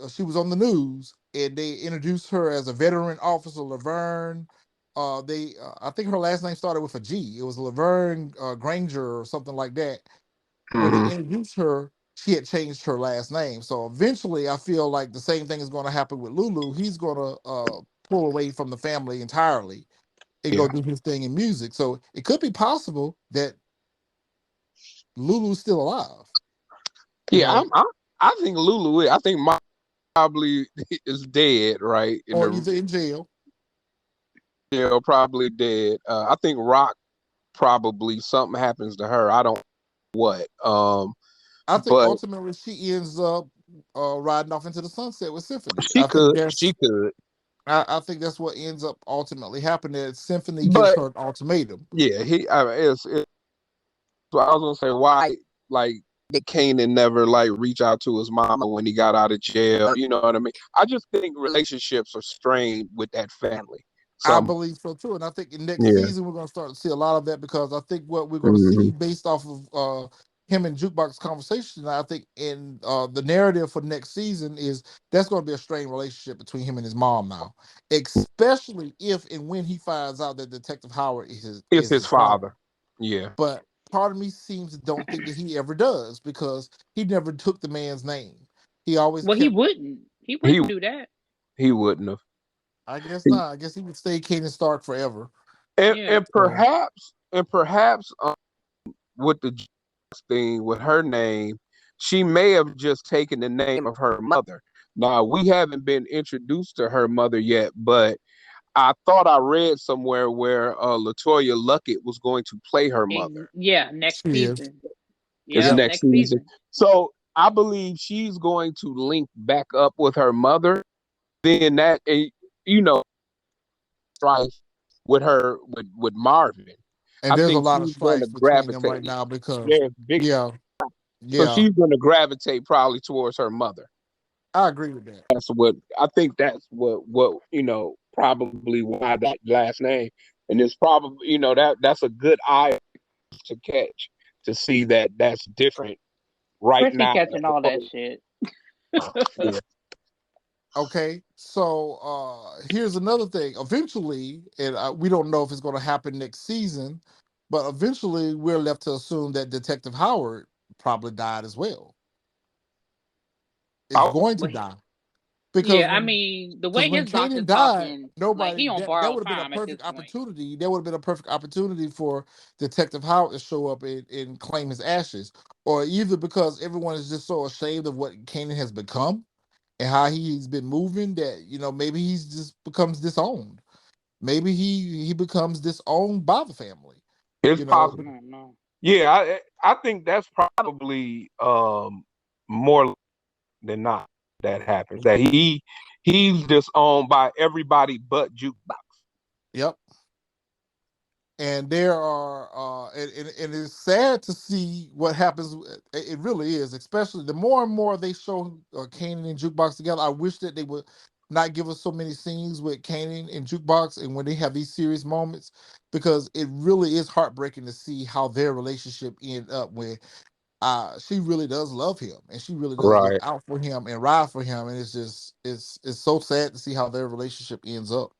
she was on the news and they introduced her as a veteran officer, Laverne. I think her last name started with a G. It was Laverne Granger or something like that. When they introduced her, she had changed her last name. So eventually, I feel like the same thing is going to happen with Lulu. He's going to pull away from the family entirely and go do his thing in music. So it could be possible that Lulu's still alive. Yeah, I think Lulu. I think Mom probably is dead, right? Or either in jail. Yeah, probably dead. I think Rock probably something happens to her. I don't know what. I think ultimately she ends up riding off into the sunset with Symphony. She could. I think that's what ends up ultimately happening. That Symphony gives her an ultimatum. Yeah, it's I was gonna say why Kanan never reach out to his mama when he got out of jail. You know what I mean? I just think relationships are strained with that family. I believe so too, and I think in next season we're going to start to see a lot of that, because I think what we're going to see based off of him and Jukebox conversation, I think in the narrative for next season is that's going to be a strained relationship between him and his mom now, especially if and when he finds out that Detective Howard is his father. Yeah, but part of me don't think that he ever does, because he never took the man's name. He always he wouldn't do that. He wouldn't have. I guess not. I guess he would stay Kanan Stark forever. And perhaps with the thing with her name, she may have just taken the name of her mother. Now, we haven't been introduced to her mother yet, but I thought I read somewhere where LaToya Luckett was going to play her mother. Yeah, next season. It's next season. So I believe she's going to link back up with her mother. Then that, you know, strife with her with Marvin. And I there's a think lot of she's going to strife between them right gravitate. now because, There's big, yeah, so yeah, she's going to gravitate probably towards her mother. I agree with that. That's what I think. That's what probably why that last name, and it's probably that's a good eye to catch to see that that's different right Chris be now. catching all that shit. Yeah. Okay, so here's another thing. Eventually, and we don't know if it's going to happen next season, but eventually we're left to assume that Detective Howard probably died as well. Is Oh, going to Well, die because yeah, I mean, the way when his doctor's Kanan died, talking, like nobody he on that borrowed would have been a time at this perfect point. opportunity. There would have been a perfect opportunity for Detective Howard to show up and claim his ashes, or either because everyone is just so ashamed of what Kanan has become and how he's been moving that maybe he's just becomes disowned. Maybe he becomes disowned by the family. it's I possible. don't know. Yeah, I think that's probably more than not that happens. That he's disowned by everybody but Jukebox. Yep. And there are and it's sad to see what happens. It really is, especially the more and more they show Kanan and Jukebox together. I wish that they would not give us so many scenes with Kanan and Jukebox and when they have these serious moments, because it really is heartbreaking to see how their relationship end up when she really does love him and she really does look Right. out for him and ride for him, and it's just it's so sad to see how their relationship ends up.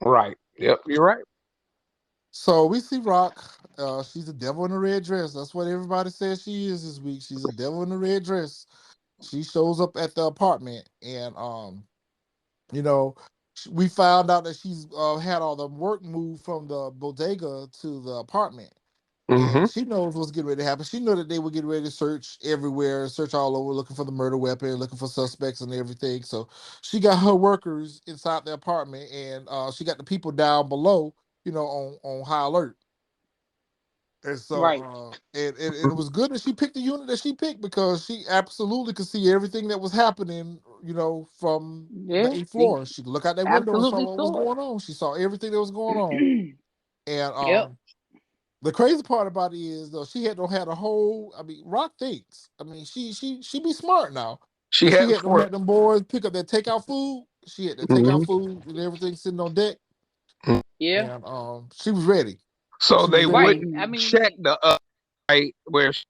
Right. Yep. You're right. So we see Rock. She's a devil in a red dress. That's what everybody says she is this week. She's a devil in a red dress. She shows up at the apartment, and you know, we found out that she's had all the work moved from the bodega to the apartment, Mm-hmm. and she knows what's getting ready to happen. She knew that they were getting ready to search everywhere, search all over, looking for the murder weapon, looking for suspects and everything. So she got her workers inside the apartment, and she got the people down below, on high alert. And so, Right. and it was good that she picked the unit that she picked because she absolutely could see everything that was happening, from the Yeah, 8th floor. She could look out that window and saw absolutely what was saw going on. She saw everything that was going on. it. And Yep. the crazy part about it is though don't had a whole. I mean, Rock thinks. I mean, she be smart now, She but she had had don't for. had them boys pick up their takeout food. She had the takeout Mhm. food and everything sitting on deck, Yeah. and she was ready. So She was they Right. literally I wouldn't check mean, the right where she's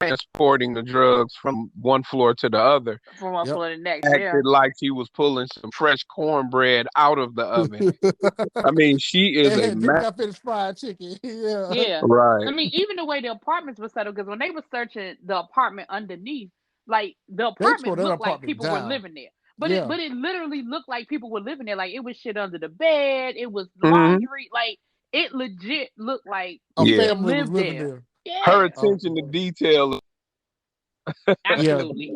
transporting the drugs from one floor to the other. from one yep. floor to the next. Yeah. Acted like she was pulling some fresh cornbread out of the oven. I mean, she is a And just got finished fried chicken. Yeah. Yeah. right. I mean, even the way the apartments were settled, because when they were searching the apartment underneath, like the They tore apartment that looked like apartment people were down. living there. Yeah. But it literally looked like people were living there. Like it was shit under the bed, it was Mm-hmm. laundry, like it legit looked like A Yeah. people family was lived living there. there. Her Yeah. attention to detail. Yeah. Absolutely.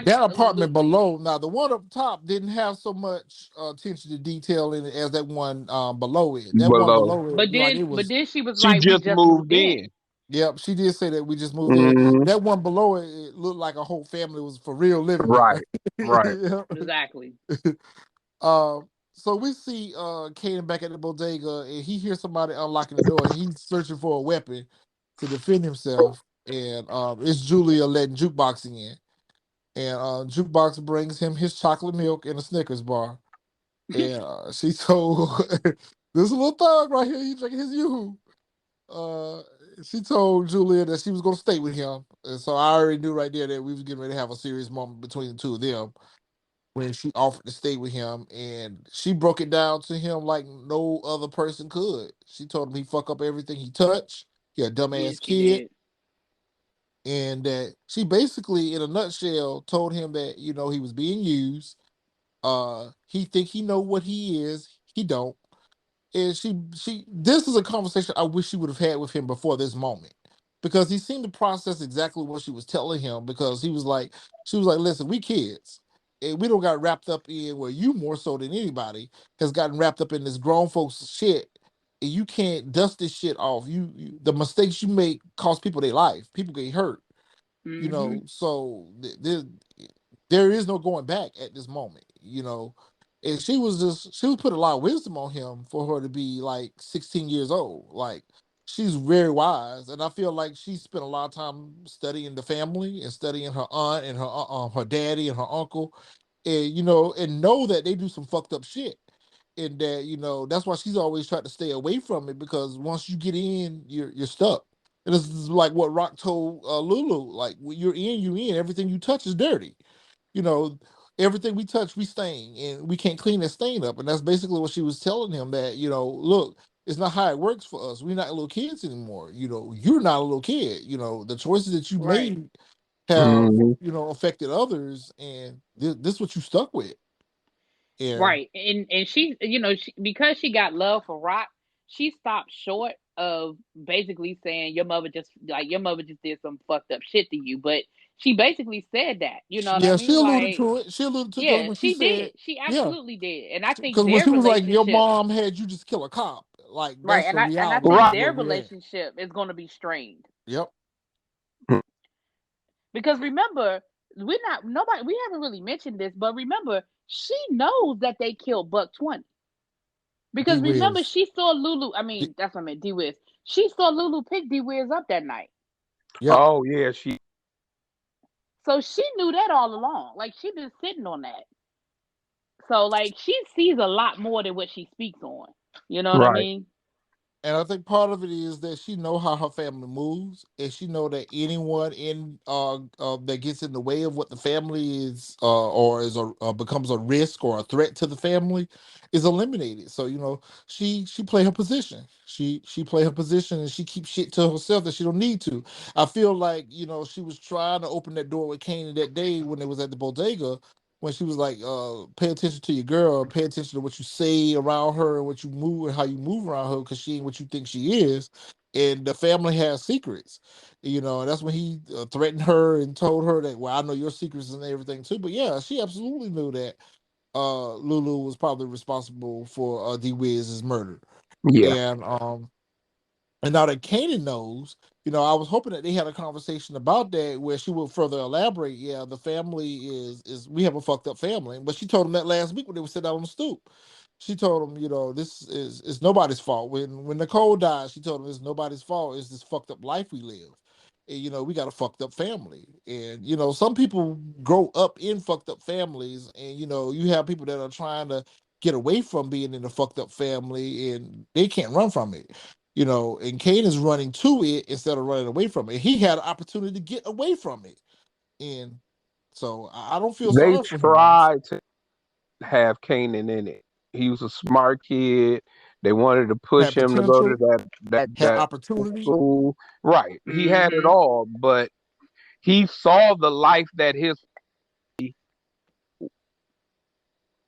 That apartment Absolutely. below, now the one up top didn't have so much attention to detail in it as that one below it. That one Below. below it, like it But was. then she was She like, we just just moved moved in. in. Yep, she did say that we just moved in. Mm-hmm. That one below it, it looked like a whole family was for real living there. Right. Right. Yeah. Exactly. So we see Kanan back at the bodega, and he hears somebody unlocking the door, and he's searching for a weapon to defend himself. And it's Julia letting Jukebox in, and Jukebox brings him his chocolate milk and a Snickers bar. And she told this little thug right here, he drinking his yoo-hoo. She told Julia that she was going to stay with him, and so I already knew right there that we was getting ready to have a serious moment between the two of them when she offered to stay with him, and she broke it down to him like no other person could. She told him he fuck up everything he touched. He a Yeah, dumbass she kid, did. and that she basically, in a nutshell, told him that he was being used. He think he know what he is. He don't. And she this is a conversation I wish she would have had with him before this moment, because he seemed to process exactly what she was telling him, because she was like, listen, we kids, and we don't got wrapped up in, where you more so than anybody has gotten wrapped up in this grown folks shit, and you can't dust this shit off. The mistakes you make cost people their life. People get hurt. You know, so there is no going back at this moment. You know, and she was put a lot of wisdom on him for her to be like 16 years old. Like she's very wise, and I feel like she spent a lot of time studying the family and studying her aunt and her daddy and her uncle, and you know, and know that they do some fucked up shit. And that, you know, that's why she's always tried to stay away from it, because once you get in, you're stuck. And this is like what Rock told Lulu, like when you're in, you're in. Everything you touch is dirty. You know, everything we touch, we stain, and we can't clean that stain up. And that's basically what she was telling him, that, you know, look, it's not how it works for us. We're not little kids anymore. You know, you're not a little kid. You know, the choices that you made have, you know, affected others, and this is what you stuck with. And Right. And she, you know, because she got love for Rock, she stopped short of basically saying your mother just did some fucked up shit to you. But she basically said that, you know what I yeah, she mean? alluded Like, to it. She alluded to it, because yeah, when she she said, did. She yeah, absolutely did. And I think because when their she was like, your relationship, mom had you just kill a cop, like right, that's the and I reality think of Right. their where we're at. relationship is gonna be strained. Yep. Because remember, we haven't really mentioned this, but remember, she knows that they killed Buck 20. Because remember, D-Wiz. she saw Lulu. I mean, that's what I meant, D Wiz. She saw Lulu pick D Wiz up that night. Yep. Oh yeah, she. So she knew that all along. Like, she been sitting on that. So, like, she sees a lot more than what she speaks on. You know what I Right. mean? And I think part of it is that she know how her family moves, and she know that anyone in that gets in the way of what the family is, or is becomes a risk or a threat to the family, is eliminated. So, you know, she play her position. She play her position, and she keeps shit to herself that she don't need to. I feel like, you know, she was trying to open that door with Kanan that day when it was at the bodega, when she was like, pay attention to your girl, pay attention to what you say around her and what you move and how you move around her, because she ain't what you think she is. And the family has secrets, you know, and that's when he threatened her and told her that, well, I know your secrets and everything too. But yeah, she absolutely knew that Lulu was probably responsible for D Wiz's murder. Yeah. And now that Kanan knows, you know, I was hoping that they had a conversation about that where she would further elaborate. Yeah, the family is we have a fucked up family. But she told him that last week when they were sitting out on the stoop. She told him, you know, this is nobody's fault. When Nicole died, she told him it's nobody's fault. It's this fucked up life we live. And, you know, we got a fucked up family. And, you know, some people grow up in fucked up families, and, you know, you have people that are trying to get away from being in a fucked up family, and they can't run from it. You know, and Kane is running to it instead of running away from it. He had an opportunity to get away from it. And so I don't feel They sorry for him. tried to have Kanan in it. He was a smart kid. They wanted to push Had him to go to potential, had that opportunity, school. Right. He had it all, but he saw the life that his and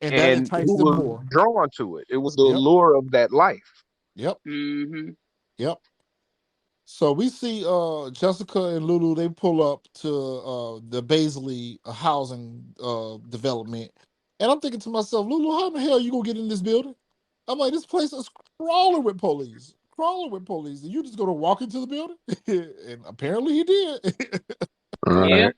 that and he enticed him was more. drawn to it. It was the Yep. allure of that life. Yep. Yep. So we see Jessica and Lulu, they pull up to the Baisley housing development. And I'm thinking to myself, Lulu, how in the hell you gonna get in this building? I'm like, this place is crawling with police. Crawling with police. And you just gonna walk into the building? And apparently he did. Yeah.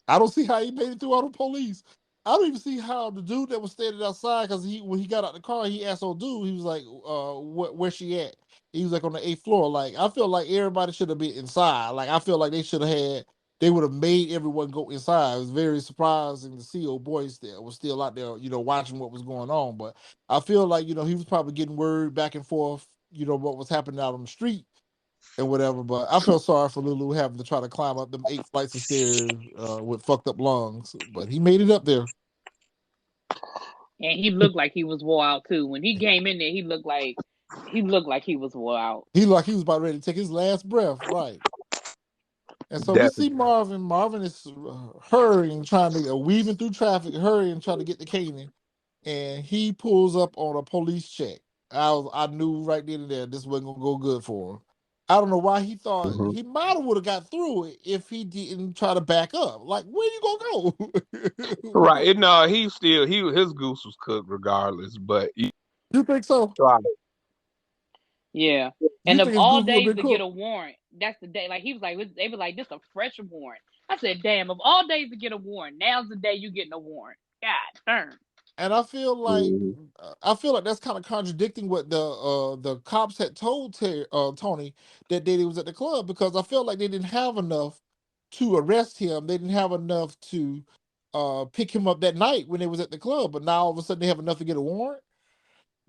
I don't see how he made it through all the police. I don't even see how the dude that was standing outside, because when he got out the car, he asked old dude, he was like, where she at? He was like on the 8th floor. Like, I feel like everybody should have been inside. Like, I feel like they would have made everyone go inside. It was very surprising to see old boys there was still out there, you know, watching what was going on. But I feel like, you know, he was probably getting word back and forth, you know, what was happening out on the street and whatever. But I felt sorry for Lulu having to try to climb up them 8 flights of stairs with fucked up lungs. But he made it up there. And he looked like he was wore out too. When he came in there, he looked like he was wore out. He was about ready to take his last breath, right? And so we see Definitely. Marvin. Marvin is hurrying, trying to weaving through traffic, hurrying, trying to get to Kanan, and he pulls up on a police check. I knew right then and there this wasn't gonna go good for him. I don't know why he thought he might have would have got through it if he didn't try to back up. Like, where you gonna go? Right. No, his goose was cooked regardless, but You think so? tried. Yeah. You And of think his all goose would have days been to get cooked? a warrant, that's the day. Like, he was like, they were like, this a fresh warrant. I said, damn, of all days to get a warrant, now's the day you getting a warrant. God darn. And I feel like that's kind of contradicting what the cops had told Tony that day he was at the club, because I felt like they didn't have enough to arrest him. They didn't have enough to pick him up that night when they was at the club. But now all of a sudden they have enough to get a warrant.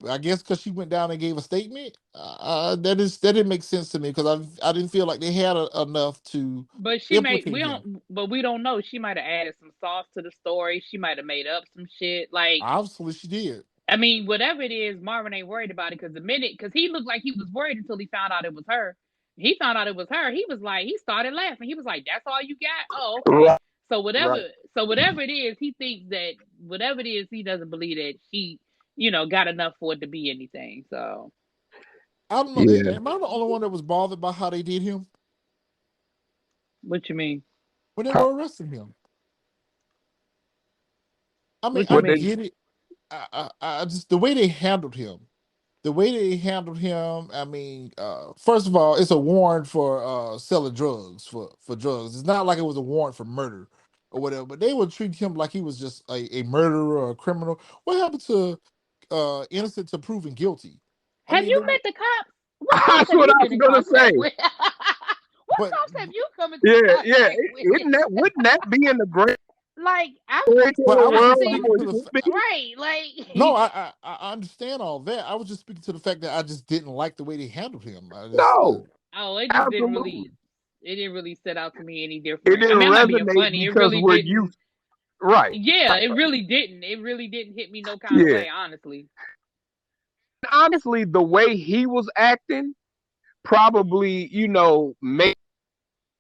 I guess because she went down and gave a statement. That didn't make sense to me, because I didn't feel like they had enough to But implicate him. we don't know. She might have added some sauce to the story. She might have made up some shit. Like, Obviously, she did. I mean, whatever it is, Marvin ain't worried about it, because he looked like he was worried until he found out it was her. He found out it was her. He was like, he started laughing. He was like, "That's all you got? Oh, okay." Right. So whatever, Right. whatever it is, he thinks that whatever it is, he doesn't believe that she, got enough for it to be anything. So I don't know. Yeah. Am I the only one that was bothered by how they did him what you mean? when they were arresting him? I mean, What you I mean? get it. I just the way they handled him. The way they handled him, I mean, first of all, it's a warrant for selling drugs for drugs. It's not like it was a warrant for murder or whatever. But they would treat him like he was just a murderer or a criminal. What happened to innocent to proven guilty? I Have mean, you met the cops? What cops That's have what you I been was in gonna contact say. with? What but cops have you come into Yeah, contact yeah. with? Wouldn't that be in the great Like, I but I was world just see, speaking how to it the should be? right, like, no, I understand all that. I was just speaking to the fact that I just didn't like the way they handled him. I just No, oh, it just didn't absolutely. really set out to me any It different. I didn't mean, I'm not being resonate funny. It because really we're used. didn't. Right. Yeah, it really didn't. It really didn't hit me no kind of Yeah. way, honestly. Honestly, the way he was acting probably, made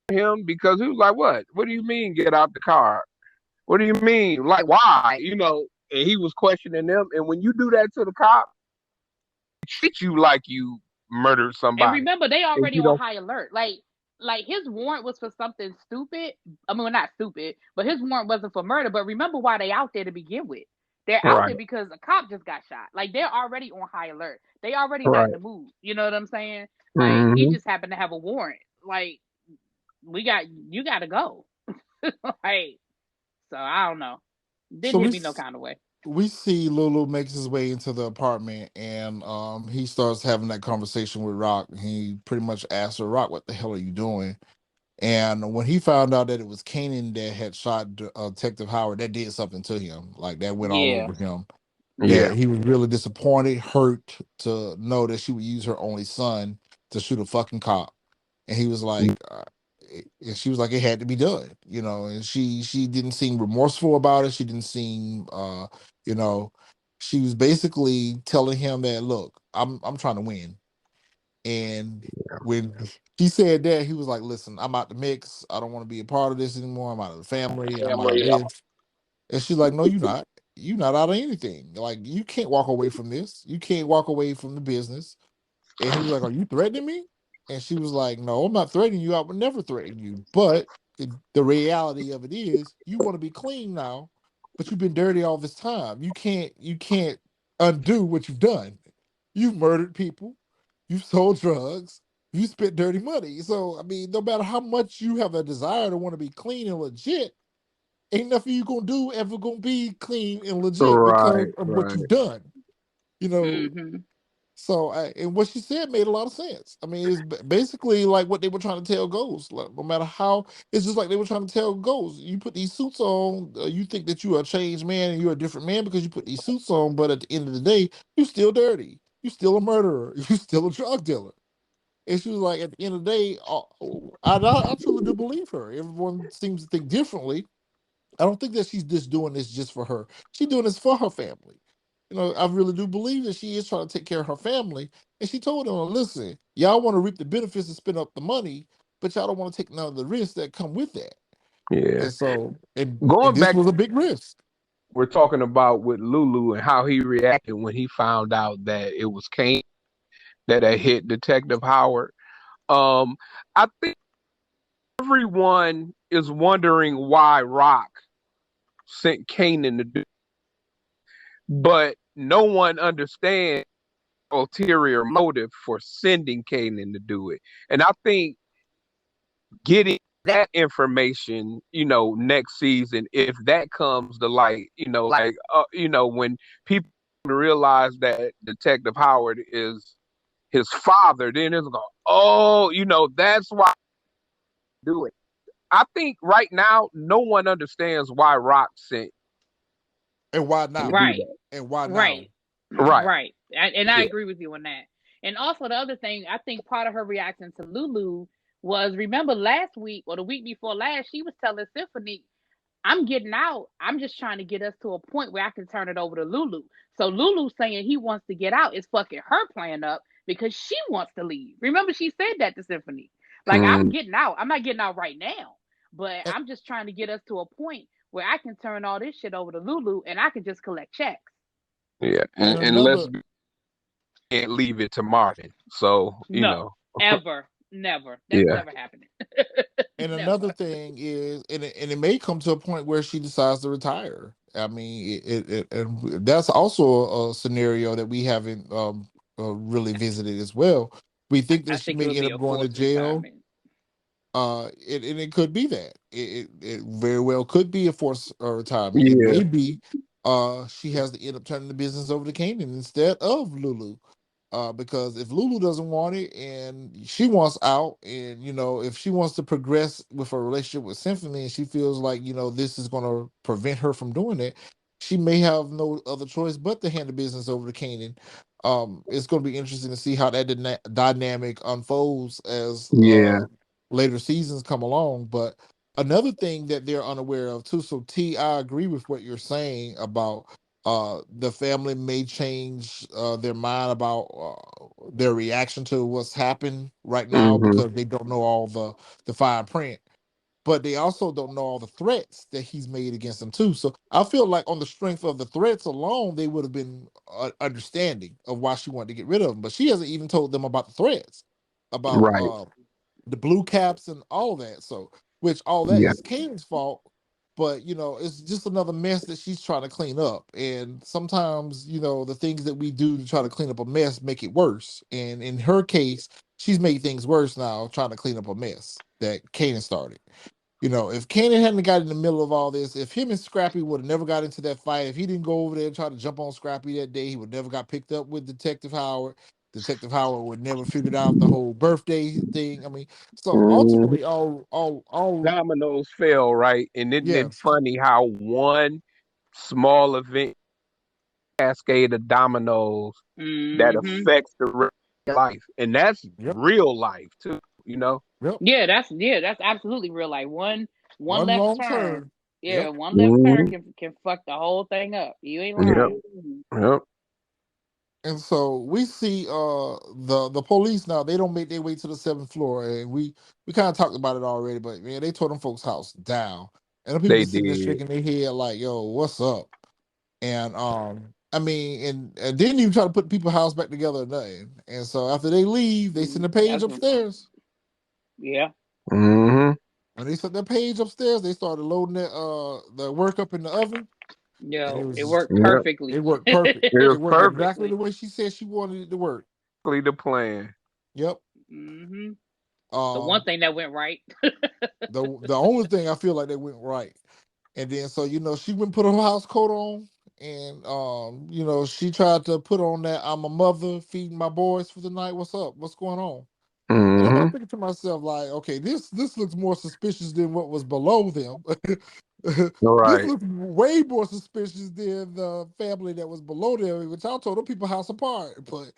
him, because he was like, "What? What do you mean get out the car? What do you mean? Like, why?" And he was questioning them. And when you do that to the cop, they treat you like you murdered And somebody. remember, they And already on high alert. Like his warrant was for something stupid. I mean, well, not stupid, but his warrant wasn't for murder. But remember why they out there to begin with. They're out Right, there because a cop just got shot. Like, they're already on high alert. They already not in right. the mood. You know what I'm saying? Like, he Hmm. just happened to have a warrant. Like, you got to go. Like, so I don't know. so Didn't hit me no kind of way. we see Lulu makes his way into the apartment, and he starts having that conversation with Rock. He pretty much asks her, "Rock, what the hell are you doing?" And when he found out that it was Kanan that had shot Detective Howard, that did something to him. Like, that went all Yeah. over him. Yeah. He was really disappointed, hurt to know that she would use her only son to shoot a fucking cop. And he was like, and she was like, it had to be done, And she didn't seem remorseful about it. She didn't seem, you know, she was basically telling him that, look, I'm trying to win. And when he said that, he was like, listen, I'm out the mix. I don't want to be a part of this anymore. I'm out of the family. I'm out of this. And she's like, no, you're not. You're not out of anything. Like, you can't walk away from this. You can't walk away from the business. And he was like, are you threatening me? And she was like, no, I'm not threatening you. I would never threaten you. But the reality of it is, you want to be clean now, but you've been dirty all this time. You can't undo what you've done. You've murdered people. You've sold drugs. You spent dirty money. So, I mean, no matter how much you have a desire to want to be clean and legit, ain't nothing you gonna do ever gonna be clean and legit because Right, of what right. you've done. You know, Mm-hmm. so and what she said made a lot of sense. I mean, it's basically like what they were trying to tell Ghost. Like, no matter how, it's just like they were trying to tell Ghost. You put these suits on, you think that you are a changed man and you're a different man because you put these suits on. But at the end of the day, you're still dirty. You're still a murderer. You're still a drug dealer. And she was like, at the end of the day, I truly do believe her. Everyone seems to think differently. I don't think that she's just doing this just for her. She's doing this for her family. I really do believe that she is trying to take care of her family. And she told them, listen, y'all want to reap the benefits and spend up the money, but y'all don't want to take none of the risks that come with that. Yeah. And so, and Going this back, was a big risk. we're talking about with Lulu and how he reacted when he found out that it was Kane that had hit Detective Howard. I think everyone is wondering why Rock sent Kanan to do, but no one understands the ulterior motive for sending Kanan to do it. And I think getting that information, next season, if that comes to light, when people realize that Detective Howard is his father, then it's going, that's why I do it. I think right now, no one understands why Rock sent. And why now? Right. And why now? Right. Right. Right. And I agree with you on that. And also the other thing, I think part of her reaction to Lulu was, remember last week or the week before last, she was telling Symphony, I'm getting out. I'm just trying to get us to a point where I can turn it over to Lulu. So Lulu saying he wants to get out is fucking her plan up because she wants to leave. Remember, she said that to Symphony. Like, I'm getting out. I'm not getting out right now, but I'm just trying to get us to a point where I can turn all this shit over to Lulu and I can just collect checks. Yeah. And let's can't leave it to Marvin. So, Ever. Never. That's never happening. And another thing is, and it may come to a point where she decides to retire. I mean, and that's also a scenario that we haven't really visited as well. We think that she may end up going to jail. And it could be that. It very well could be a forced retirement. It may be she has to end up turning the business over to Kanan instead of Lulu. Because if Lulu doesn't want it and she wants out, and if she wants to progress with her relationship with Symphony and she feels like this is going to prevent her from doing it, she may have no other choice but to hand the business over to Kanan. It's going to be interesting to see how that dynamic unfolds as later seasons come along. But another thing that they're unaware of too. So T, I agree with what you're saying about the family may change their mind about their reaction to what's happened right now because they don't know all the fine print, but they also don't know all the threats that he's made against them too. So I feel like on the strength of the threats alone, they would have been understanding of why she wanted to get rid of them. But she hasn't even told them about the threats, about the blue caps and all that. So, which all that is Kanan's fault. But it's just another mess that she's trying to clean up. And sometimes, the things that we do to try to clean up a mess make it worse. And in her case, she's made things worse now, trying to clean up a mess that Kanan started. If Kanan hadn't got in the middle of all this, if him and Scrappy would have never got into that fight, if he didn't go over there and try to jump on Scrappy that day, he would never got picked up with Detective Howard. Detective Howard would never figured out the whole birthday thing. I mean, so ultimately, all dominoes fell, right? And isn't it funny how one small event cascade of dominoes that affects the rest of life, and that's real life too. Yeah, that's absolutely real. Like one left turn. Yeah, one left turn can fuck the whole thing up. You ain't lying. Yep. And so we see the police now, they don't make their way to the 7th floor, and we kind of talked about it already, but man, they tore them folks' house down. And the people sitting there shaking their head like, yo, what's up? And I mean, and didn't even try to put people's house back together or nothing. And so after they leave, they send a page upstairs. Yeah. When they sent their page upstairs, they started loading the work up in the oven. Yo, it worked perfectly. It worked perfect. It worked perfect. Exactly the way she said she wanted it to work. The plan. Yep. The one thing that went right. the only thing I feel like that went right. And then so she went and put her house coat on, and she tried to put on that I'm a mother feeding my boys for the night. What's up? What's going on? And I'm thinking to myself, like, okay, this looks more suspicious than what was below them. This looks way more suspicious than the family that was below them, which I told them people house apart. But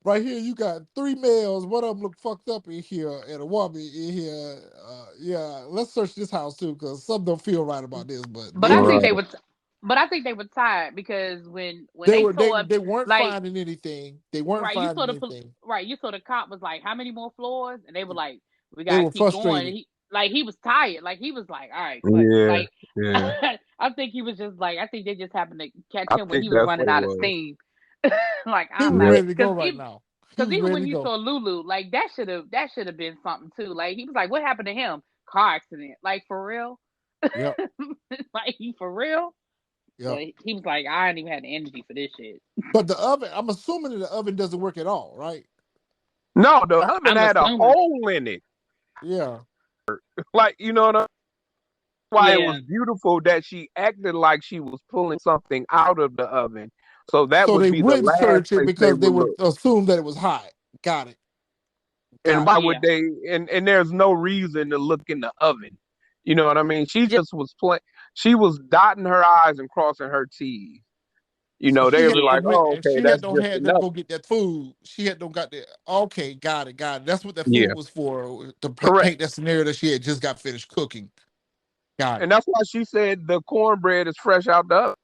right here, you got 3 males. One of them look fucked up in here, and a woman in here. Let's search this house too, because some don't feel right about this. But I think they would. But I think they were tired because when they weren't finding anything. They weren't finding anything. You saw the cop was like, "How many more floors?" And they were like, "We gotta keep going." He was tired. Like he was like, "All right." I think he was just like, I think they just happened to catch him when he was running out of steam. Like I'm ready to go right now. Because even when you saw Lulu, like that should have been something too. Like he was like, "What happened to him? Car accident? Like for real?" Yep. Like for real. Yeah, so he was like, I didn't even have the energy for this shit. But the oven, I'm assuming that the oven doesn't work at all, right? No, the oven had a hole in it. Yeah. Like, you know what I mean? Why it Yeah. was beautiful that she acted like she was pulling something out of the oven. So that So would they be the wouldn't last search it place they because they would would look. assume that it was hot. Got it. And Got why it. would they? And there's no reason to look in the oven. You know what I mean? She just was playing. She was dotting her I's and crossing her T's. You So know, she they had were to like, went "Oh, and okay, she that's had no just had them enough." go get that food. She had no got that. Okay, got it, got it. That's what that food Yeah, was for, to correct. paint that scenario that she had just got finished cooking. Got it. And that's why she said the cornbread is fresh out the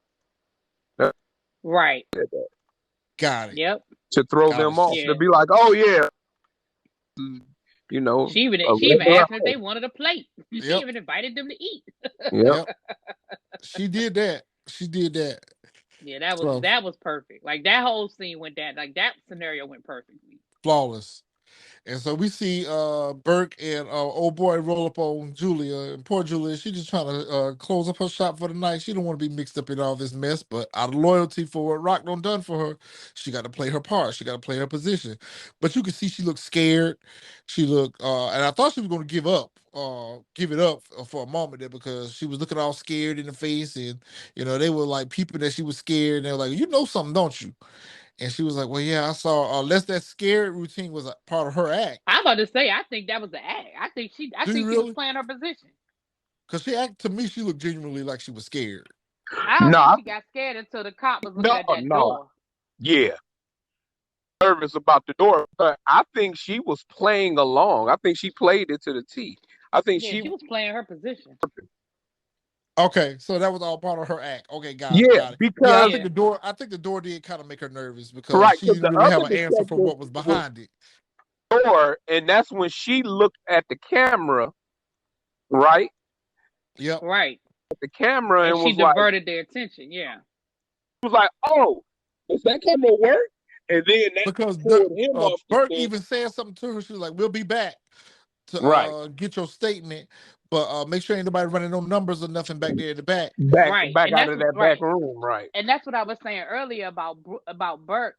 oven. Right. Got it. Yep. To throw Got them it. off, Yeah. to be like, "Oh yeah, you know, She even a she even regular asked them if they house." wanted a plate. She Yep. even invited them to eat. Yep. Yep. She did that. She did that. Yeah, that So was perfect. Like that whole scene went down. Like that scenario went perfectly. flawless. And so we see Burke and old boy roll up on Julia, and poor Julia, she just trying to close up her shop for the night. She don't want to be mixed up in all this mess, but out of loyalty for what Rock done for her, she got to play her part. She got to play her position. But you can see she looked scared. She looked, and I thought she was going to give it up for a moment there, because she was looking all scared in the face, and they were like peeping that she was scared, and they were like, "You know something, don't you?" And she was like, "Well, yeah, I saw." Unless that scared routine was a part of her act. I'm about to say, I think that was the act. I think she was Really? playing her position. Because she acted, to me, she looked genuinely like she was scared. I don't No, think she got scared until the cop was looking at that door. yeah, nervous about the door, but I think she was playing along. I think she played it to the T. I think Yeah, she was playing her position. Okay, so that was all part of her act. Okay, got it, Yeah, got it. Yeah, because I think the door did kind of make her nervous, because right, she because didn't the really have other an answer for what detective was was behind it. door, and that's when she looked at the camera, right? Yep. Right. At the camera, And and she was like, diverted their attention. Yeah. she was like, "Oh, does that camera work?" And then that Because pulled him off the Burke scent. even said something to her. She was like, "We'll be back to Right. get your statement, but make sure ain't nobody running no numbers or nothing back there in the back." Back Right. back And out that's of that right. back room, right? And that's what I was saying earlier about Burke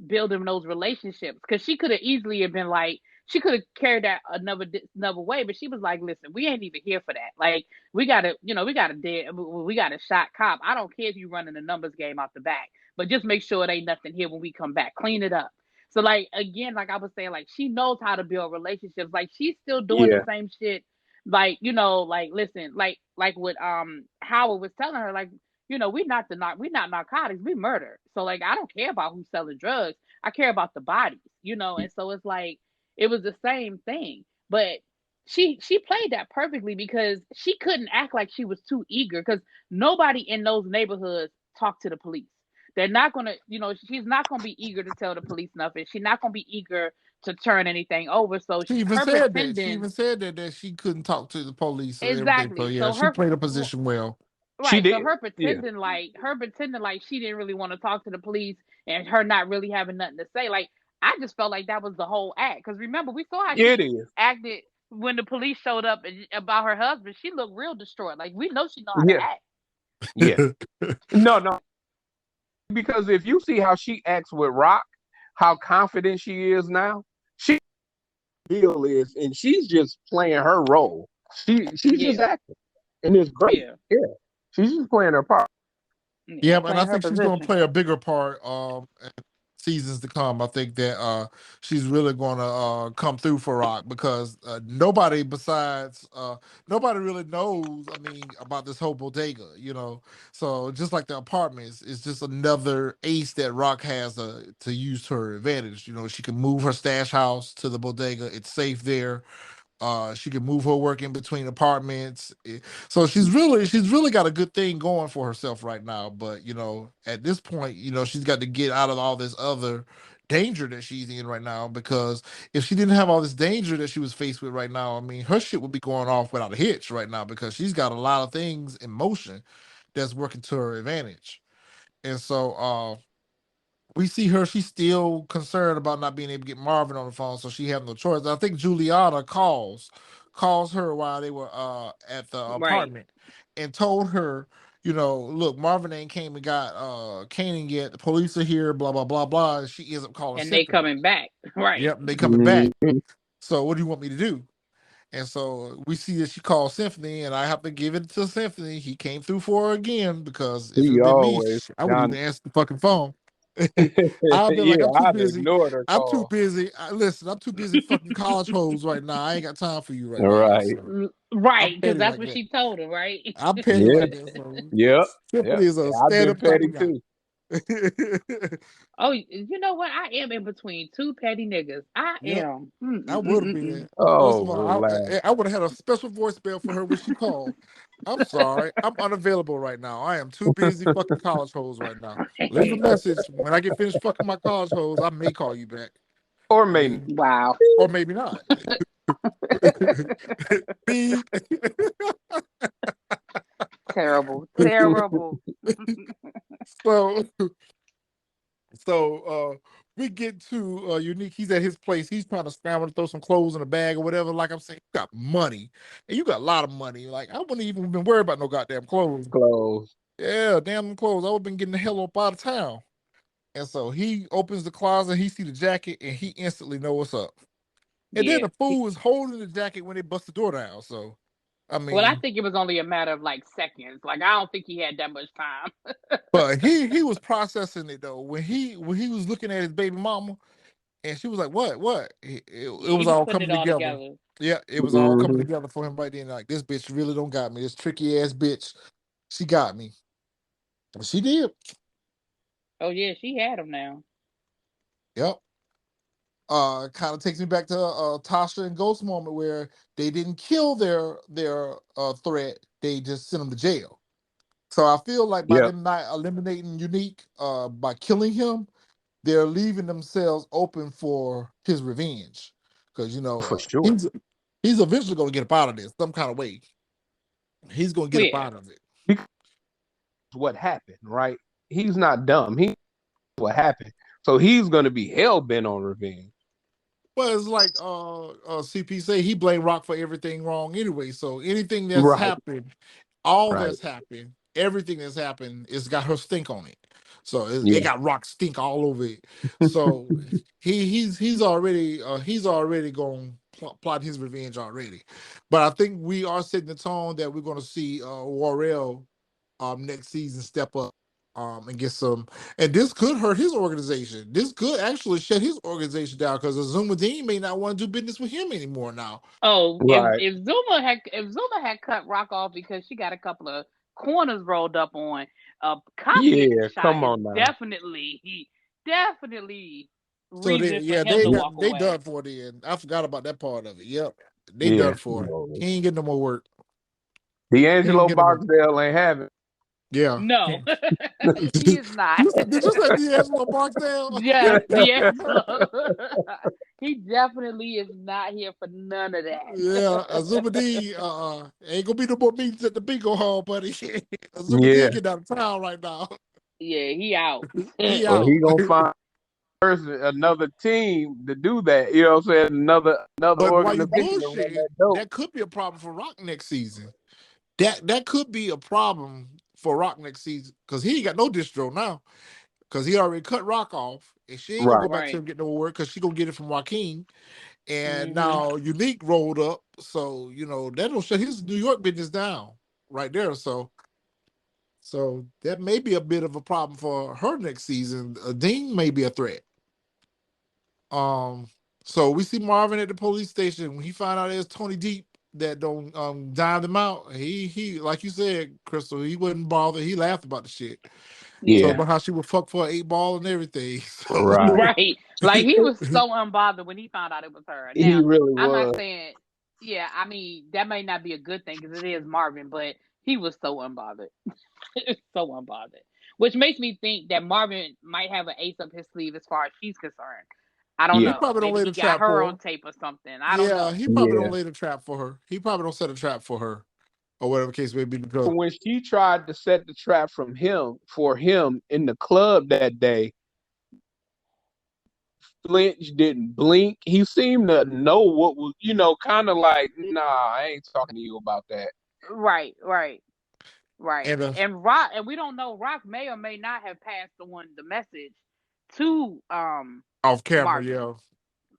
building those relationships, because she could have easily have been like, she could have carried that another way, but she was like, "Listen, we ain't even here for that. Like, we got a shot cop. I don't care if you running a numbers game out the back, but just make sure it ain't nothing here when we come back. Clean it up." So like, again, like I was saying, like, she knows how to build relationships. Like, she's still doing the same shit. Like, like, listen, like what Howard was telling her, like, we're not narcotics, we murder. So like, I don't care about who's selling drugs. I care about the bodies, and so it's like, it was the same thing. But she played that perfectly, because she couldn't act like she was too eager, because nobody in those neighborhoods talked to the police. They're not gonna, she's not gonna be eager to tell the police nothing. She's not gonna be eager to turn anything over. So She even her said that. She pretending. even said that she couldn't talk to the police or everything. So Exactly. yeah, So she played her well, position well. She right. So did. her Yeah. pretending like she didn't really want to talk to the police, and her not really having nothing to say. Like, I just felt like that was the whole act. Because remember, we saw how It she is. acted when the police showed up about her husband. She looked real distraught. Like, we know she know how to Yeah. act. Yeah. No. Because if you see how she acts with Rock, how confident she is now, she deal is, and she's just playing her role. She's just acting, and it's great. Yeah. She's just playing her part. Yeah, and I think she's going to play a bigger part in seasons to come. I think that she's really going to come through for Rock, because nobody really knows, I mean, about this whole bodega, So just like the apartments, it's just another ace that Rock has to use to her advantage. She can move her stash house to the bodega. It's safe there. She can move her work in between apartments. So she's really got a good thing going for herself right now. But at this point, she's got to get out of all this other danger that she's in right now, because if she didn't have all this danger that she was faced with right now, I mean, her shit would be going off without a hitch right now, because she's got a lot of things in motion that's working to her advantage. And so we see her, she's still concerned about not being able to get Marvin on the phone, so she has no choice. I think Juliana calls her while they were at the apartment, and told her, look, Marvin ain't came and got Kanan yet. The police are here, blah blah blah blah. And she ends up calling And they Cynthia. coming back. Right. Yep, they coming back. So what do you want me to do? And so we see that she called Symphony, and I have to give it to Symphony. He came through for her again, because if it He had been me, always I wouldn't done. even answer the fucking phone. I've been like, Yeah, I'm too I'd busy. ignored her I'm too call. busy. Listen, I'm too busy fucking college hoes right now. I ain't got time for you right now. Right. So Right, I'm because petty that's like what that. she told him, right? I'm petty Yeah. like that. So Yep. Symphony is a I've been stand-up type petty of guy. too. Oh, you know what? I am in between two petty niggas. I Yep. am. I would have been. Oh, First of all, relax. I would have had a special voicemail for her when she called. I'm sorry. I'm unavailable right now. I am too busy fucking college hoes right now. Leave a message. When I get finished fucking my college hoes, I may call you back. Or I maybe. mean, Wow. or maybe not. Beep. Terrible. Terrible. So we get to Unique. He's at his place. He's trying to scramble to throw some clothes in a bag or whatever. Like I'm saying, you got money, and you got a lot of money. Like I wouldn't even been worried about no goddamn clothes. Close. Yeah, damn clothes. I would have been getting the hell up out of town. And so he opens the closet. He see the jacket, and he instantly know what's up. And then Yeah. the fool is holding the jacket when they bust the door down. So, I Well, I mean, think it was only a matter of like seconds. Like I don't think he had that much time. but he was processing it though. When he was looking at his baby mama, and she was like, "What? It Yeah, was he was all putting coming it all together." together. Yeah, it was all coming Mhm. together for him right then. Like, this bitch really don't got me. This tricky ass bitch, she got me. She did. Oh yeah, she had him now. Yep. Kind of takes me back to Tasha and Ghost moment where they didn't kill their threat. They just sent him to jail. So I feel like by Yep. them not eliminating Unique by killing him, they're leaving themselves open for his revenge. Because For sure. he's eventually going to get up out of this some kind of way. He's going to get up Yeah. out of it. Because what happened, right? He's not dumb. He knows what happened. So he's gonna be hell bent on revenge. Well, it's like CP say, he blamed Rock for everything wrong anyway. So anything that's Right. happened, all Right. that's happened, everything that's happened, it's got her stink on it. So it Yeah. got Rock stink all over it. So he's already going plot his revenge already. But I think we are setting the tone that we're going to see Warrell next season step up and get some. And this could hurt his organization. This could actually shut his organization down, because Azuma Dean may not want to do business with him anymore now. Oh, Right. if Zuma had cut Rock off because she got a couple of corners rolled up on, cop getting Yeah. shot Come is on now. definitely So reason for him to walk they away. done for the end. I forgot about that part of it. Yep, they Yeah. done for it. He ain't getting no more work. D'Angelo get no more- Barksdale ain't having. Yeah. No, he is not. Did you say D'Angelo Barksdale? Yes, D'Angelo. He definitely is not here for none of that. Yeah, Azuma D ain't gonna be no more meetings at the bingo hall, buddy. Azuma D Yeah. getting out of town right now. Yeah, he out. He Or out. he gonna find another team to do that. You know what I'm saying? Another But while you organization to run bullshitting, that dope. that could be a problem for Rock next season. That could be a problem for Rock next season, because he ain't got no distro now, because he already cut Rock off, and she ain't gonna go Right. back to Right. him get no work, because she gonna get it from Joaquin. And Mhm. now Unique rolled up, so that'll shut his New York business down right there. So that may be a bit of a problem for her next season. Dean may be a threat. So we see Marvin at the police station. When he found out it's Tony Deep that don't dive him out, he like you said, Crystal, he wasn't bothered. He laughed about the shit. Yeah. Told about how she would fuck for an 8-ball and everything. So, Right. Right. Like he was so unbothered when he found out it was her. He Now, really I'm was. not saying, yeah, I mean, that may not be a good thing because it is Marvin, but he was so unbothered. So unbothered. Which makes me think that Marvin might have an ace up his sleeve as far as she's concerned. I don't Yeah. He know. probably don't Maybe lay he the got trap her for her. on tape or something. I don't Yeah, know. he probably Yeah. don't lay the trap for her. He probably don't set a trap for her, or whatever case may be. Because When she tried to set the trap for him in the club that day, Lynch didn't blink. He seemed to know what was, kind of like, nah, I ain't talking to you about that. Right. and And Rock, and we don't know, Rock may or may not have passed the message to off camera, Marvin. yeah.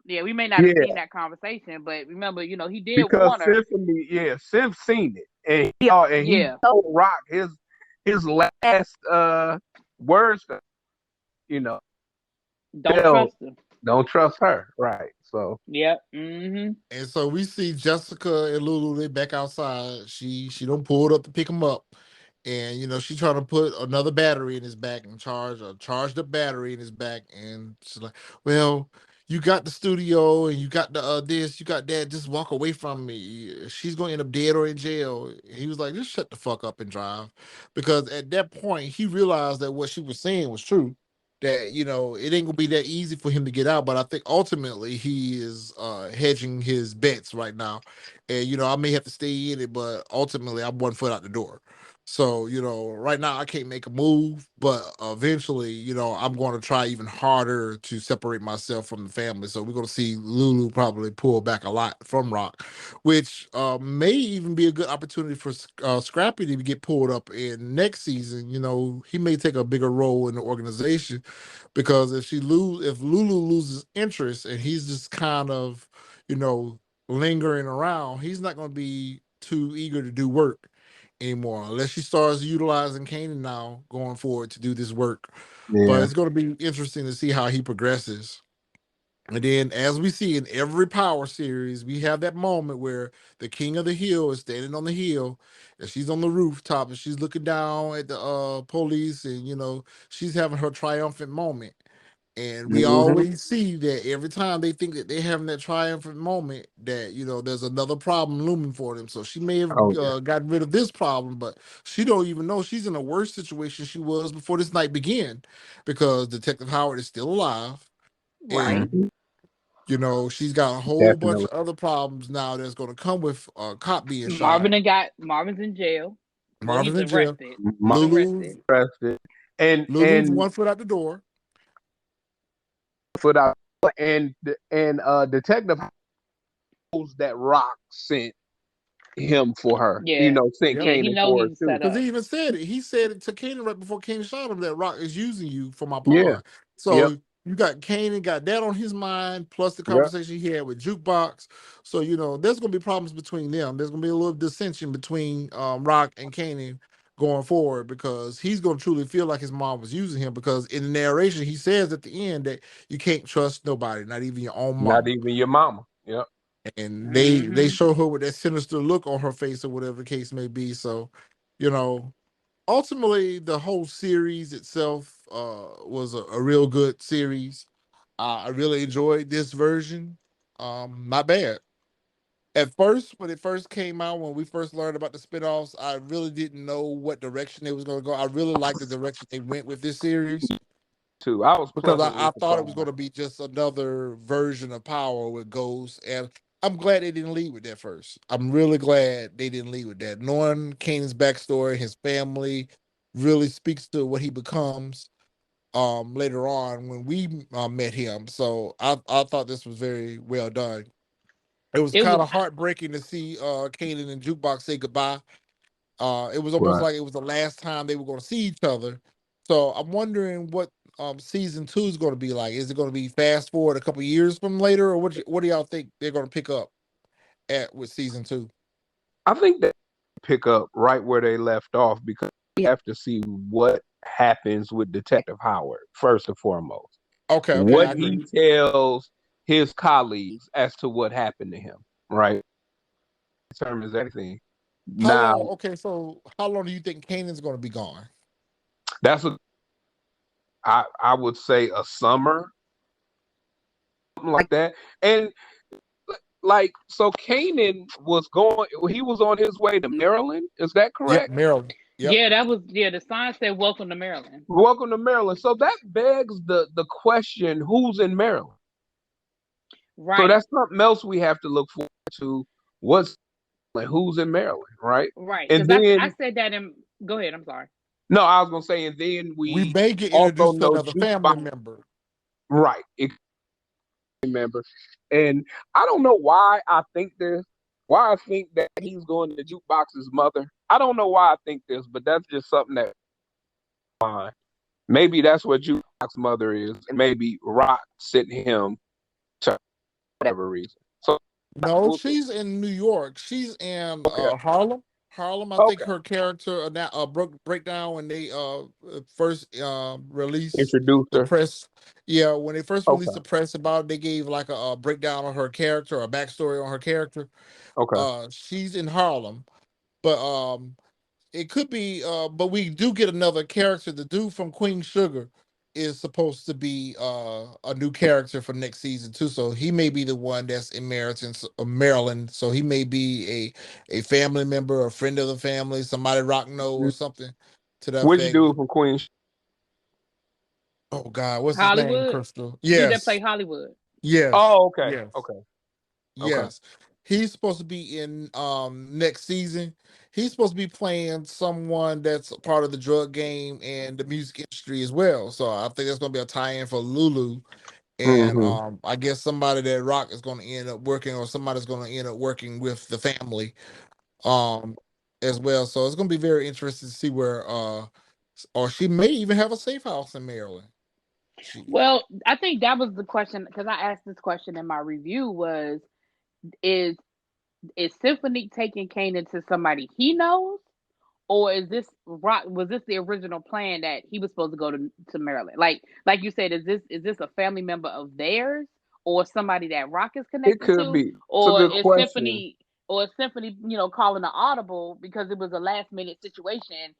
Yeah, we may not have seen that conversation, but remember, he did because warn her. Sim seen it, and he Yeah. told Rock his last words, you know, Don't trust her. don't trust her, right? So Yep. Mm-hmm. And so we see Jessica and Lulu, they back outside. She done pulled up to pick him up. And she trying to put another battery in his back and charged up battery in his back. And she's like, well, you got the studio and you got the this, you got that, just walk away from me. She's gonna end up dead or in jail. He was like, just shut the fuck up and drive. Because at that point he realized that what she was saying was true. That it ain't gonna be that easy for him to get out, but I think ultimately he is hedging his bets right now. And I may have to stay in it, but ultimately I'm 1 foot out the door. So, right now I can't make a move, but eventually, I'm going to try even harder to separate myself from the family. So we're going to see Lulu probably pull back a lot from Rock, which may even be a good opportunity for Scrappy to get pulled up in next season. He may take a bigger role in the organization because if Lulu loses interest and he's just kind of, lingering around, he's not going to be too eager to do work anymore unless she starts utilizing Kanan now going forward to do this work. But it's going to be interesting to see how he progresses. And then, as we see in every Power series, we have that moment where the King of the Hill is standing on the hill, and she's on the rooftop, and she's looking down at the police, and she's having her triumphant moment. And we always see that every time they think that they're having that triumphant moment, that there's another problem looming for them. So she may have gotten rid of this problem, but she don't even know she's in a worse situation she was before this night began, because Detective Howard is still alive, Right. and she's got a whole bunch of other problems now that's going to come with a cop being shot. Marvin's in jail. Marvin's he's in jail. arrested. Lulu's arrested, and Lulu's 1 foot out the door. Foot out, and Detective knows that Rock sent him for her. Yeah. Sent Kanan for her too. Because he even said it. He said it to Kanan right before Kanan shot him, that Rock is using you for my pawn. Yeah. So you got Kanan, got that on his mind, plus the conversation he had with Jukebox. So, there's going to be problems between them. There's going to be a little dissension between Rock and Kanan going forward, because he's going to truly feel like his mom was using him, because in the narration, he says at the end that you can't trust nobody, not even your own mom. Not even your mama. Yep. And they show her with that sinister look on her face, or whatever the case may be. So, ultimately the whole series itself was a real good series. I really enjoyed this version. Not bad. At first, when it first came out, when we first learned about the spinoffs, I really didn't know what direction they was going to go. I really liked the direction they went with this series. Too. I was because I thought it was going to be just another version of Power with Ghost, and I'm glad they didn't lead with that first. I'm really glad they didn't lead with that. Knowing Kanan's backstory, his family, really speaks to what he becomes later on when we met him. So I thought this was very well done. It was kind of heartbreaking to see Kanan and Jukebox say goodbye. It was almost like it was the last time they were going to see each other. So I'm wondering what season 2 is going to be like. Is it going to be fast forward a couple years from later, or what do y'all think they're going to pick up at with season 2? I think they pick up right where they left off, because we have to see what happens with Detective Howard first and foremost. Okay, what he tells his colleagues as to what happened to him, right? Determines everything. So how long do you think Kanan's going to be gone? That's I would say a summer, something like that. And so Kanan he was on his way to Maryland. Is that correct? Yep, Maryland. Yep. Yeah, the sign said welcome to Maryland. Welcome to Maryland. So that begs the question, who's in Maryland? Right. So that's something else we have to look forward to. Who's in Maryland, right? Right. And then I said that in. Go ahead. I'm sorry. No, I was gonna say, and then we may get also introduced to know another family member. Right. Member. And I don't know why I think this. Why I think that he's going to Jukebox's mother. I don't know why I think this, but that's just something that maybe that's what Jukebox's mother is, and maybe Rock sent him to. whatever reason. So No, she's in New York. She's in Harlem. Harlem, I think her character breakdown when they first released introduced the her. press. Yeah, when they first released the press about it, they gave like a breakdown of her character, a backstory on her character. She's in Harlem, but it could be but we do get another character. The dude from Queen Sugar is supposed to be a new character for next season too, so he may be the one that's in Maryland, so he may be a family member, a friend of the family, somebody Rock know or something to that Which effect. dude from Queen? Oh God, what's his name? Hollywood? Crystal. Dude that Yes. play Hollywood. Yes. Oh, okay. Yes. Okay. Yes. He's supposed to be in next season. He's supposed to be playing someone that's a part of the drug game and the music industry as well. So I think that's gonna be a tie-in for Lulu. And I guess somebody that Rock is gonna end up working, or somebody's gonna end up working with the family as well. So it's gonna be very interesting to see where or she may even have a safe house in Maryland. Well, I think that was the question, because I asked this question in my review was, is Symphony taking Kanan to somebody he knows, or is this Rock? Was this the original plan that he was supposed to go to Maryland? Like you said, is this a family member of theirs, or somebody that Rock is connected It could to, be. or it's a good is question. Symphony, calling an audible because it was a last minute situation,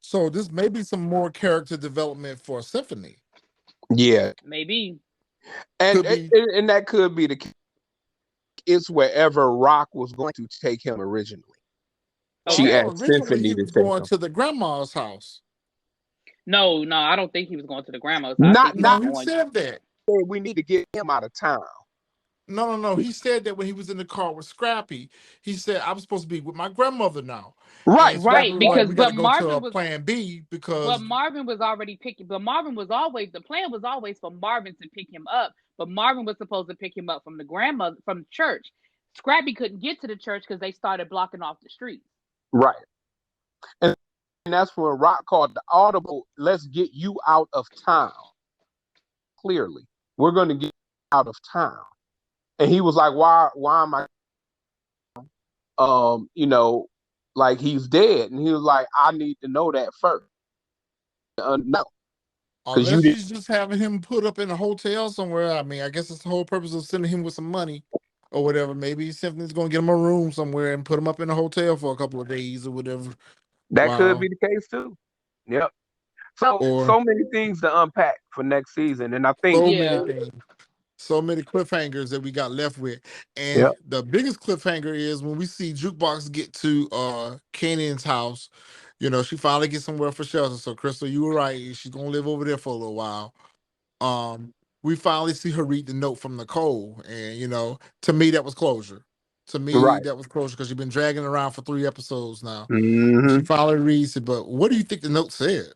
So this may be some more character development for Symphony. Yeah, maybe, and that could be the case. It's wherever Rock was going to take him originally. She asked Symphony he was to take going him to the grandma's house. No, I don't think he was going to the grandma's No, house. he said that. We need to get him out of town. No. He said that when he was in the car with Scrappy. He said, I'm supposed to be with my grandmother now. Right. Because we got to go to a plan B because. But Marvin was already picking. But Marvin was always, the plan was always for Marvin to pick him up. But Marvin was supposed to pick him up from the grandmother, from the church. Scrappy couldn't get to the church because they started blocking off the streets. Right. And that's when Rock called the audible. Let's get you out of town. Clearly, we're going to get out of town. And he was like, why am I, like he's dead. And he was like, I need to know that first. No. Unless she's just having him put up in a hotel somewhere. I mean, I guess it's the whole purpose of sending him with some money or whatever. Maybe Symphony's going to get him a room somewhere and put him up in a hotel for a couple of days or whatever. That could be the case too. Yep. So many things to unpack for next season. And I think so many cliffhangers that we got left with. And the biggest cliffhanger is when we see Jukebox get to Kanan's house. She finally gets somewhere for shelter. So Crystal, you were right. She's gonna live over there for a little while. We finally see her read the note from Nicole. And to me that was closure. To me, that was closure because she's been dragging around for 3 episodes now. She finally reads it. But what do you think the note said?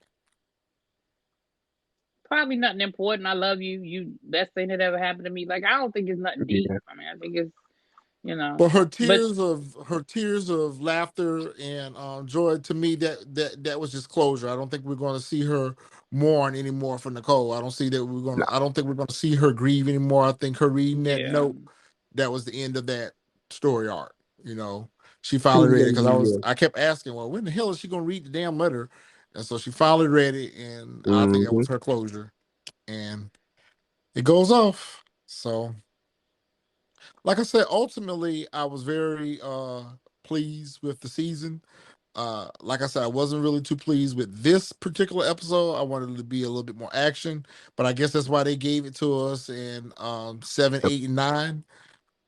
Probably nothing important. I love you. You best thing that ever happened to me. Like, I don't think it's nothing deep. I mean, I think it's, But her tears of laughter and joy, to me, that was just closure. I don't think we're going to see her mourn anymore for Nicole. I don't think we're going to see her grieve anymore. I think her reading that note, that was the end of that story arc. She finally read it because I kept asking, well, when the hell is she going to read the damn letter? And so she finally read it, and I think that was her closure. And it goes off. So, like I said, ultimately, I was very pleased with the season. Like I said, I wasn't really too pleased with this particular episode. I wanted it to be a little bit more action, but I guess that's why they gave it to us in 7, 8, and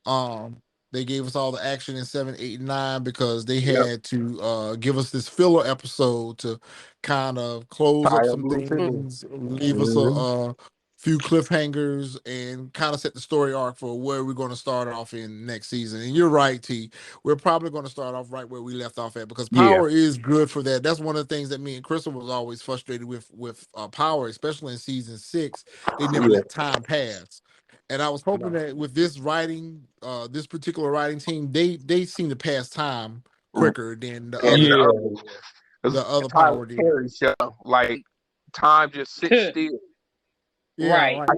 9. They gave us all the action in 7, 8, and 9 because they had to give us this filler episode to kind of close up some things, leave us a few cliffhangers, and kind of set the story arc for where we're going to start off in next season. And you're right, T. We're probably going to start off right where we left off at because Power is good for that. That's one of the things that me and Crystal was always frustrated with Power, especially in season 6. They never let time pass. And I was hoping that with this writing, this particular writing team, they seem to pass time quicker than the other Power did. Show. Like time just sits still. Right. like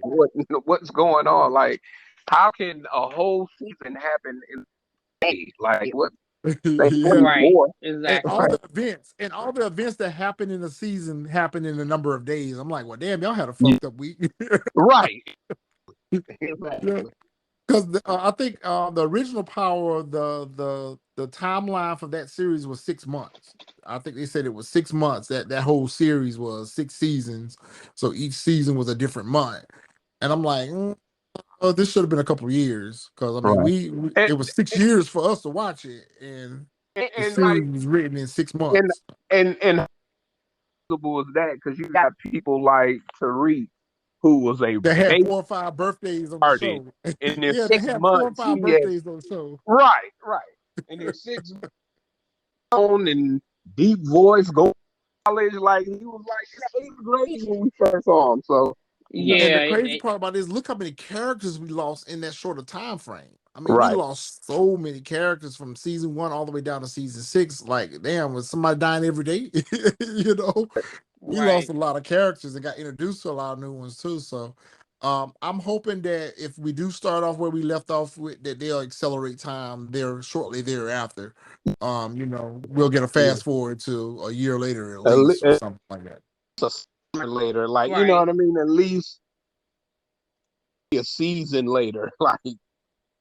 what's going on? Like, how can a whole season happen in a day? Like, what? They yeah. need Right. more. And Exactly. all the events that happen in the season happen in a number of days. I'm like, well, damn, y'all had a Yeah. fucked up week. Right. Yeah. Exactly. Because I think the original Power, the timeline for that series was 6 months. I think they said it was 6 months. That whole series was 6 seasons, so each season was a different month. And I'm like, oh, this should have been a couple of years. Because I mean, Right. And, it was 6 years for us to watch it, and the and series like was written in 6 and months. and how possible is that? Because you got people like Tariq, who was a They had baby 4 or 5 birthdays on the artist, show. and in Yeah, they six had 4 or months 5 he had birthdays on the show. right, and in 6 months on and deep voice, go to college, like he was like in 8th grade when we first saw him. So And Yeah. the crazy part about this, look how many characters we lost in that shorter time frame. I mean, we right, lost so many characters from season 1 all the way down to season 6. Like, damn, was somebody dying every day? You know, we lost Right. a lot of characters and got introduced to a lot of new ones too. So, I'm hoping that if we do start off where we left off with, that they'll accelerate time there shortly thereafter. We'll get a fast forward to a year later at least, or it's something like that. a summer later, like you know Right. what I mean. At least a season later,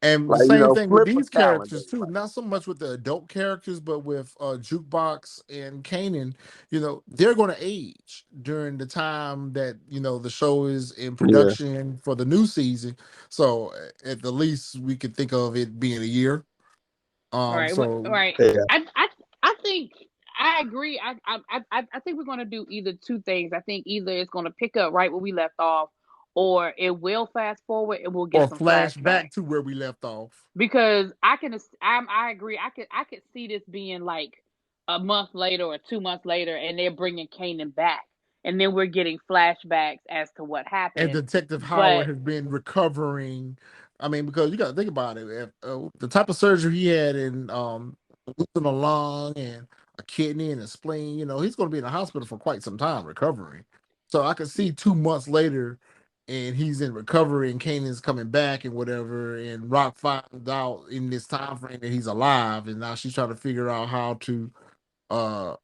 And the you same know, thing with flip a these calendar. characters too. Not so much with the adult characters, but with Jukebox and Kanan. They're going to age during the time that the show is in Yeah, production for the new season. So at the least, we could think of it being a year. Right. So Right. yeah, I think I agree. I think we're gonna do either two things. I think either it's gonna pick up right where we left off, or it will fast forward and we'll get or some flash flashbacks. back to where we left off. Because I agree. I could see this being like a month later or 2 months later, and they're bringing Kanan back, and then we're getting flashbacks as to what And happened. Detective Howard But has been recovering. I mean, because you got to think about it. The type of surgery he had in losing a lung and a kidney and a spleen, he's going to be in the hospital for quite some time recovering. So I could see 2 months later, and he's in recovery, and Kanan's coming back and whatever. And Rock finds out in this time frame that he's alive, and now she's trying to figure out how to uh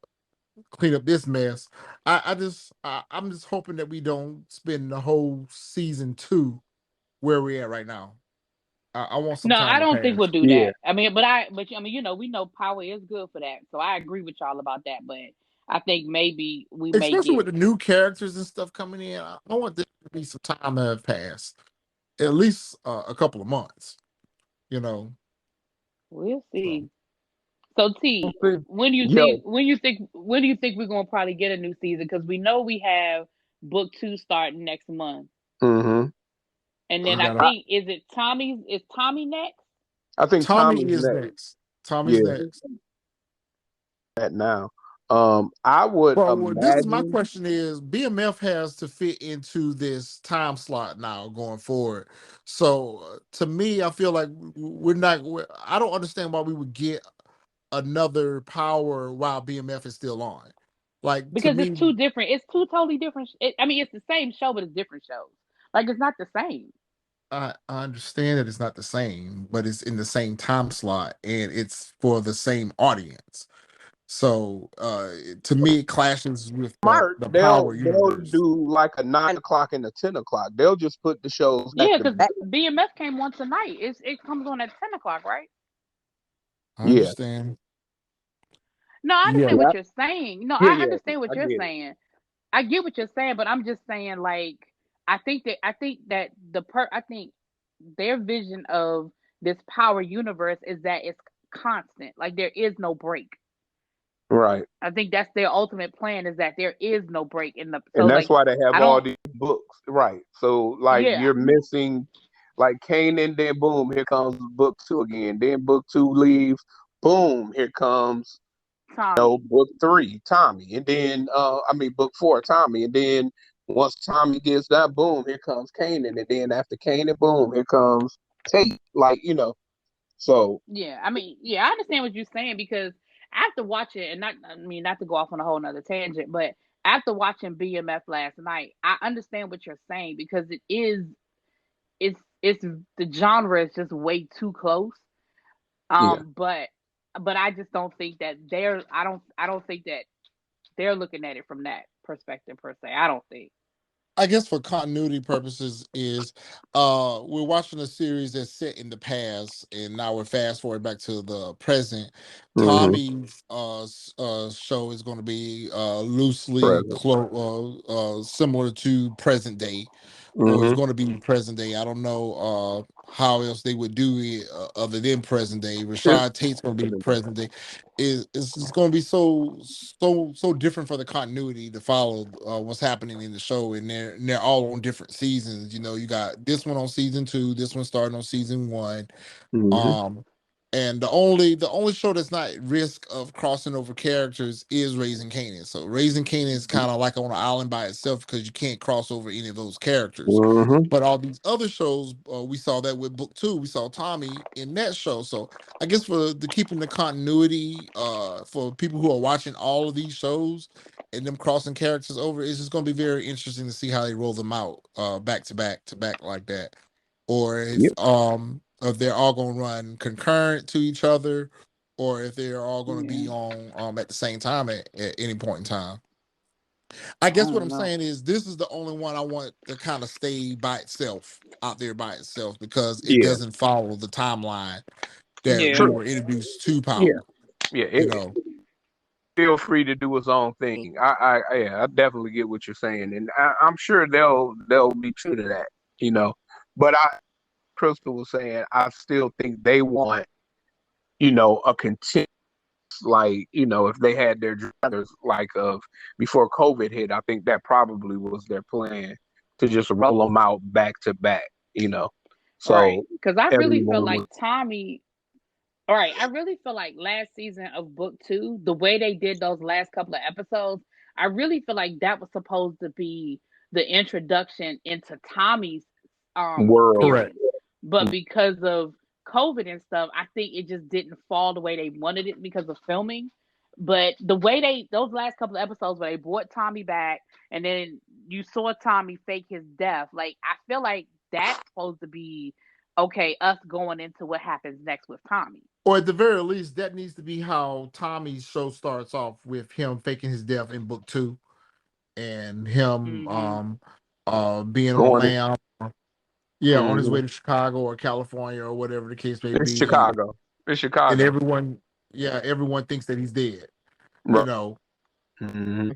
clean up this mess. I'm just hoping that we don't spend the whole season 2 where we're at right now. I want some no, I time to don't think we'll pass, do yeah. that. I mean, we know Power is good for that, so I agree with y'all about that. But I think maybe we may especially get. with the new characters and stuff coming in. I want there to be some time to have passed, at least a couple of months. You know, We'll so see. So T, when do you Yo, think we're gonna probably get a new season? Because we know we have book 2 starting next month, mm-hmm. and we then I got think is Tommy next? I think Tommy Tommy's is next. next. Tommy's Yeah, next. that now. I would Well, this is my imagine. question: is BMF has to fit into this time slot now going forward? So to me, I feel like we're not. I don't understand why we would get another Power while BMF is still on. Like to Because it's me, two different. It's two totally different. I mean, it's the same show, but it's different shows. Like it's not the same. I understand that it's not the same, but it's in the same time slot and it's for the same audience. So to me, it clashes with Smart. the Power They'll universe. do like a 9 o'clock and a 10 o'clock. They'll just put the shows back Yeah, to because back. BMF came once a night. It comes on at 10 o'clock, right? I Yeah, understand. No, I Yeah, understand yeah, what you're saying. No, yeah, I yeah. understand what I you're get it. saying. I get what you're saying, but I'm just saying, like, I think their vision of this Power universe is that it's constant. Like there is no break. Right, I think that's their ultimate plan is that there is no break in the so and that's like why they have I all don't these books. Right. So like yeah, you're missing, like Kanan, then boom, here comes book 2 again. Then book 2 leaves. Boom, here comes Tommy. book 3, Tommy, and then I mean book 4, Tommy, and then once Tommy gets that, boom, here comes Kanan, and then after Kanan, boom, here comes Tate. Like so Yeah. I mean, yeah, I understand what you're saying because after watching and not to go off on a whole nother tangent, but after watching BMF last night, I understand what you're saying because it's the genre is just way too close. Yeah. But I just don't think that I don't think that they're looking at it from that perspective per se. I don't think. I guess for continuity purposes is we're watching a series that's set in the past and now we're fast forward back to the present. Mm-hmm. Tommy's show is going to be loosely Present. similar to present day, or it's Mm-hmm. going to be present day. I don't know how else they would do it other than present day. Rashad Tate's going to be present day. It's going to be so different for the continuity to follow what's happening in the show, and they're all on different seasons. You know, you got this one on season 2, this one starting on season 1. Mm-hmm. And the only show that's not at risk of crossing over characters is Raising Kanan. So Raising Kanan is kind of like on an island by itself because you can't cross over any of those characters. Mm-hmm. But all these other shows, we saw that with book 2. We saw Tommy in that show. So I guess for the keeping the continuity, for people who are watching all of these shows and them crossing characters over, it's just going to be very interesting to see how they roll them out back to back to back like that, or if they're all going to run concurrent to each other, or if they're all going to be on at the same time at any point in time. I guess what I'm saying is this is the only one I want to kind of stay by itself out there by itself because it doesn't follow the timeline that we were introduced to Power. You know, Feel free to do its own thing. I definitely get what you're saying, and I'm sure they'll be true to that. You know, but Crystal was saying, I still think they want, a continuous, like, if they had their druthers like of before COVID hit, I think that probably was their plan to just roll them out back to back, So right, because I really feel everyone like was, Tommy. All right, I really feel like last season of book 2, the way they did those last couple of episodes, I really feel like that was supposed to be the introduction into Tommy's world. correct. series. But because of COVID and stuff, I think it just didn't fall the way they wanted it because of filming. But the way those last couple of episodes where they brought Tommy back and then you saw Tommy fake his death, like I feel like that's supposed to be okay, us going into what happens next with Tommy. Or at the very least, that needs to be how Tommy's show starts off, with him faking his death in book 2 and him being on Going land, on his way to Chicago or California or whatever the case may It's be. Chicago. It's Chicago. And everyone thinks that he's dead. Right. You know, Mm-hmm.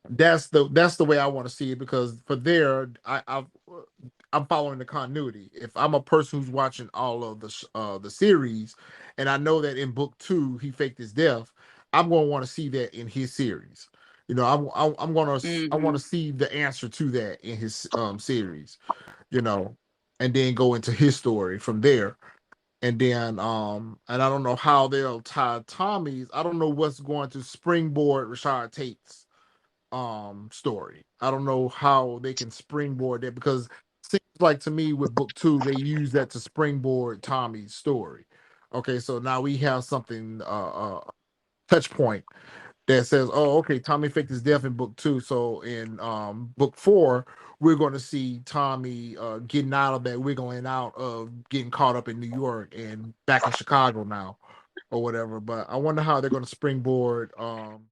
that's the way I want to see it, because for there, I'm following the continuity. If I'm a person who's watching all of the series, and I know that in book 2 he faked his death, I'm going to want to see that in his series. You know, I'm going to I want to see the answer to that in his series. You know, and then go into his story from there. And then and I don't know how they'll tie Tommy's. I don't know what's going to springboard Rashad Tate's story. I don't know how they can springboard that, because it seems like to me with book 2 they use that to springboard Tommy's story. Okay, so now we have something touch point that says, oh, okay, Tommy faked his death in book 2. So in book 4, we're going to see Tommy getting out of that, wiggling out of getting caught up in New York and back in Chicago now, or whatever. But I wonder how they're going to springboard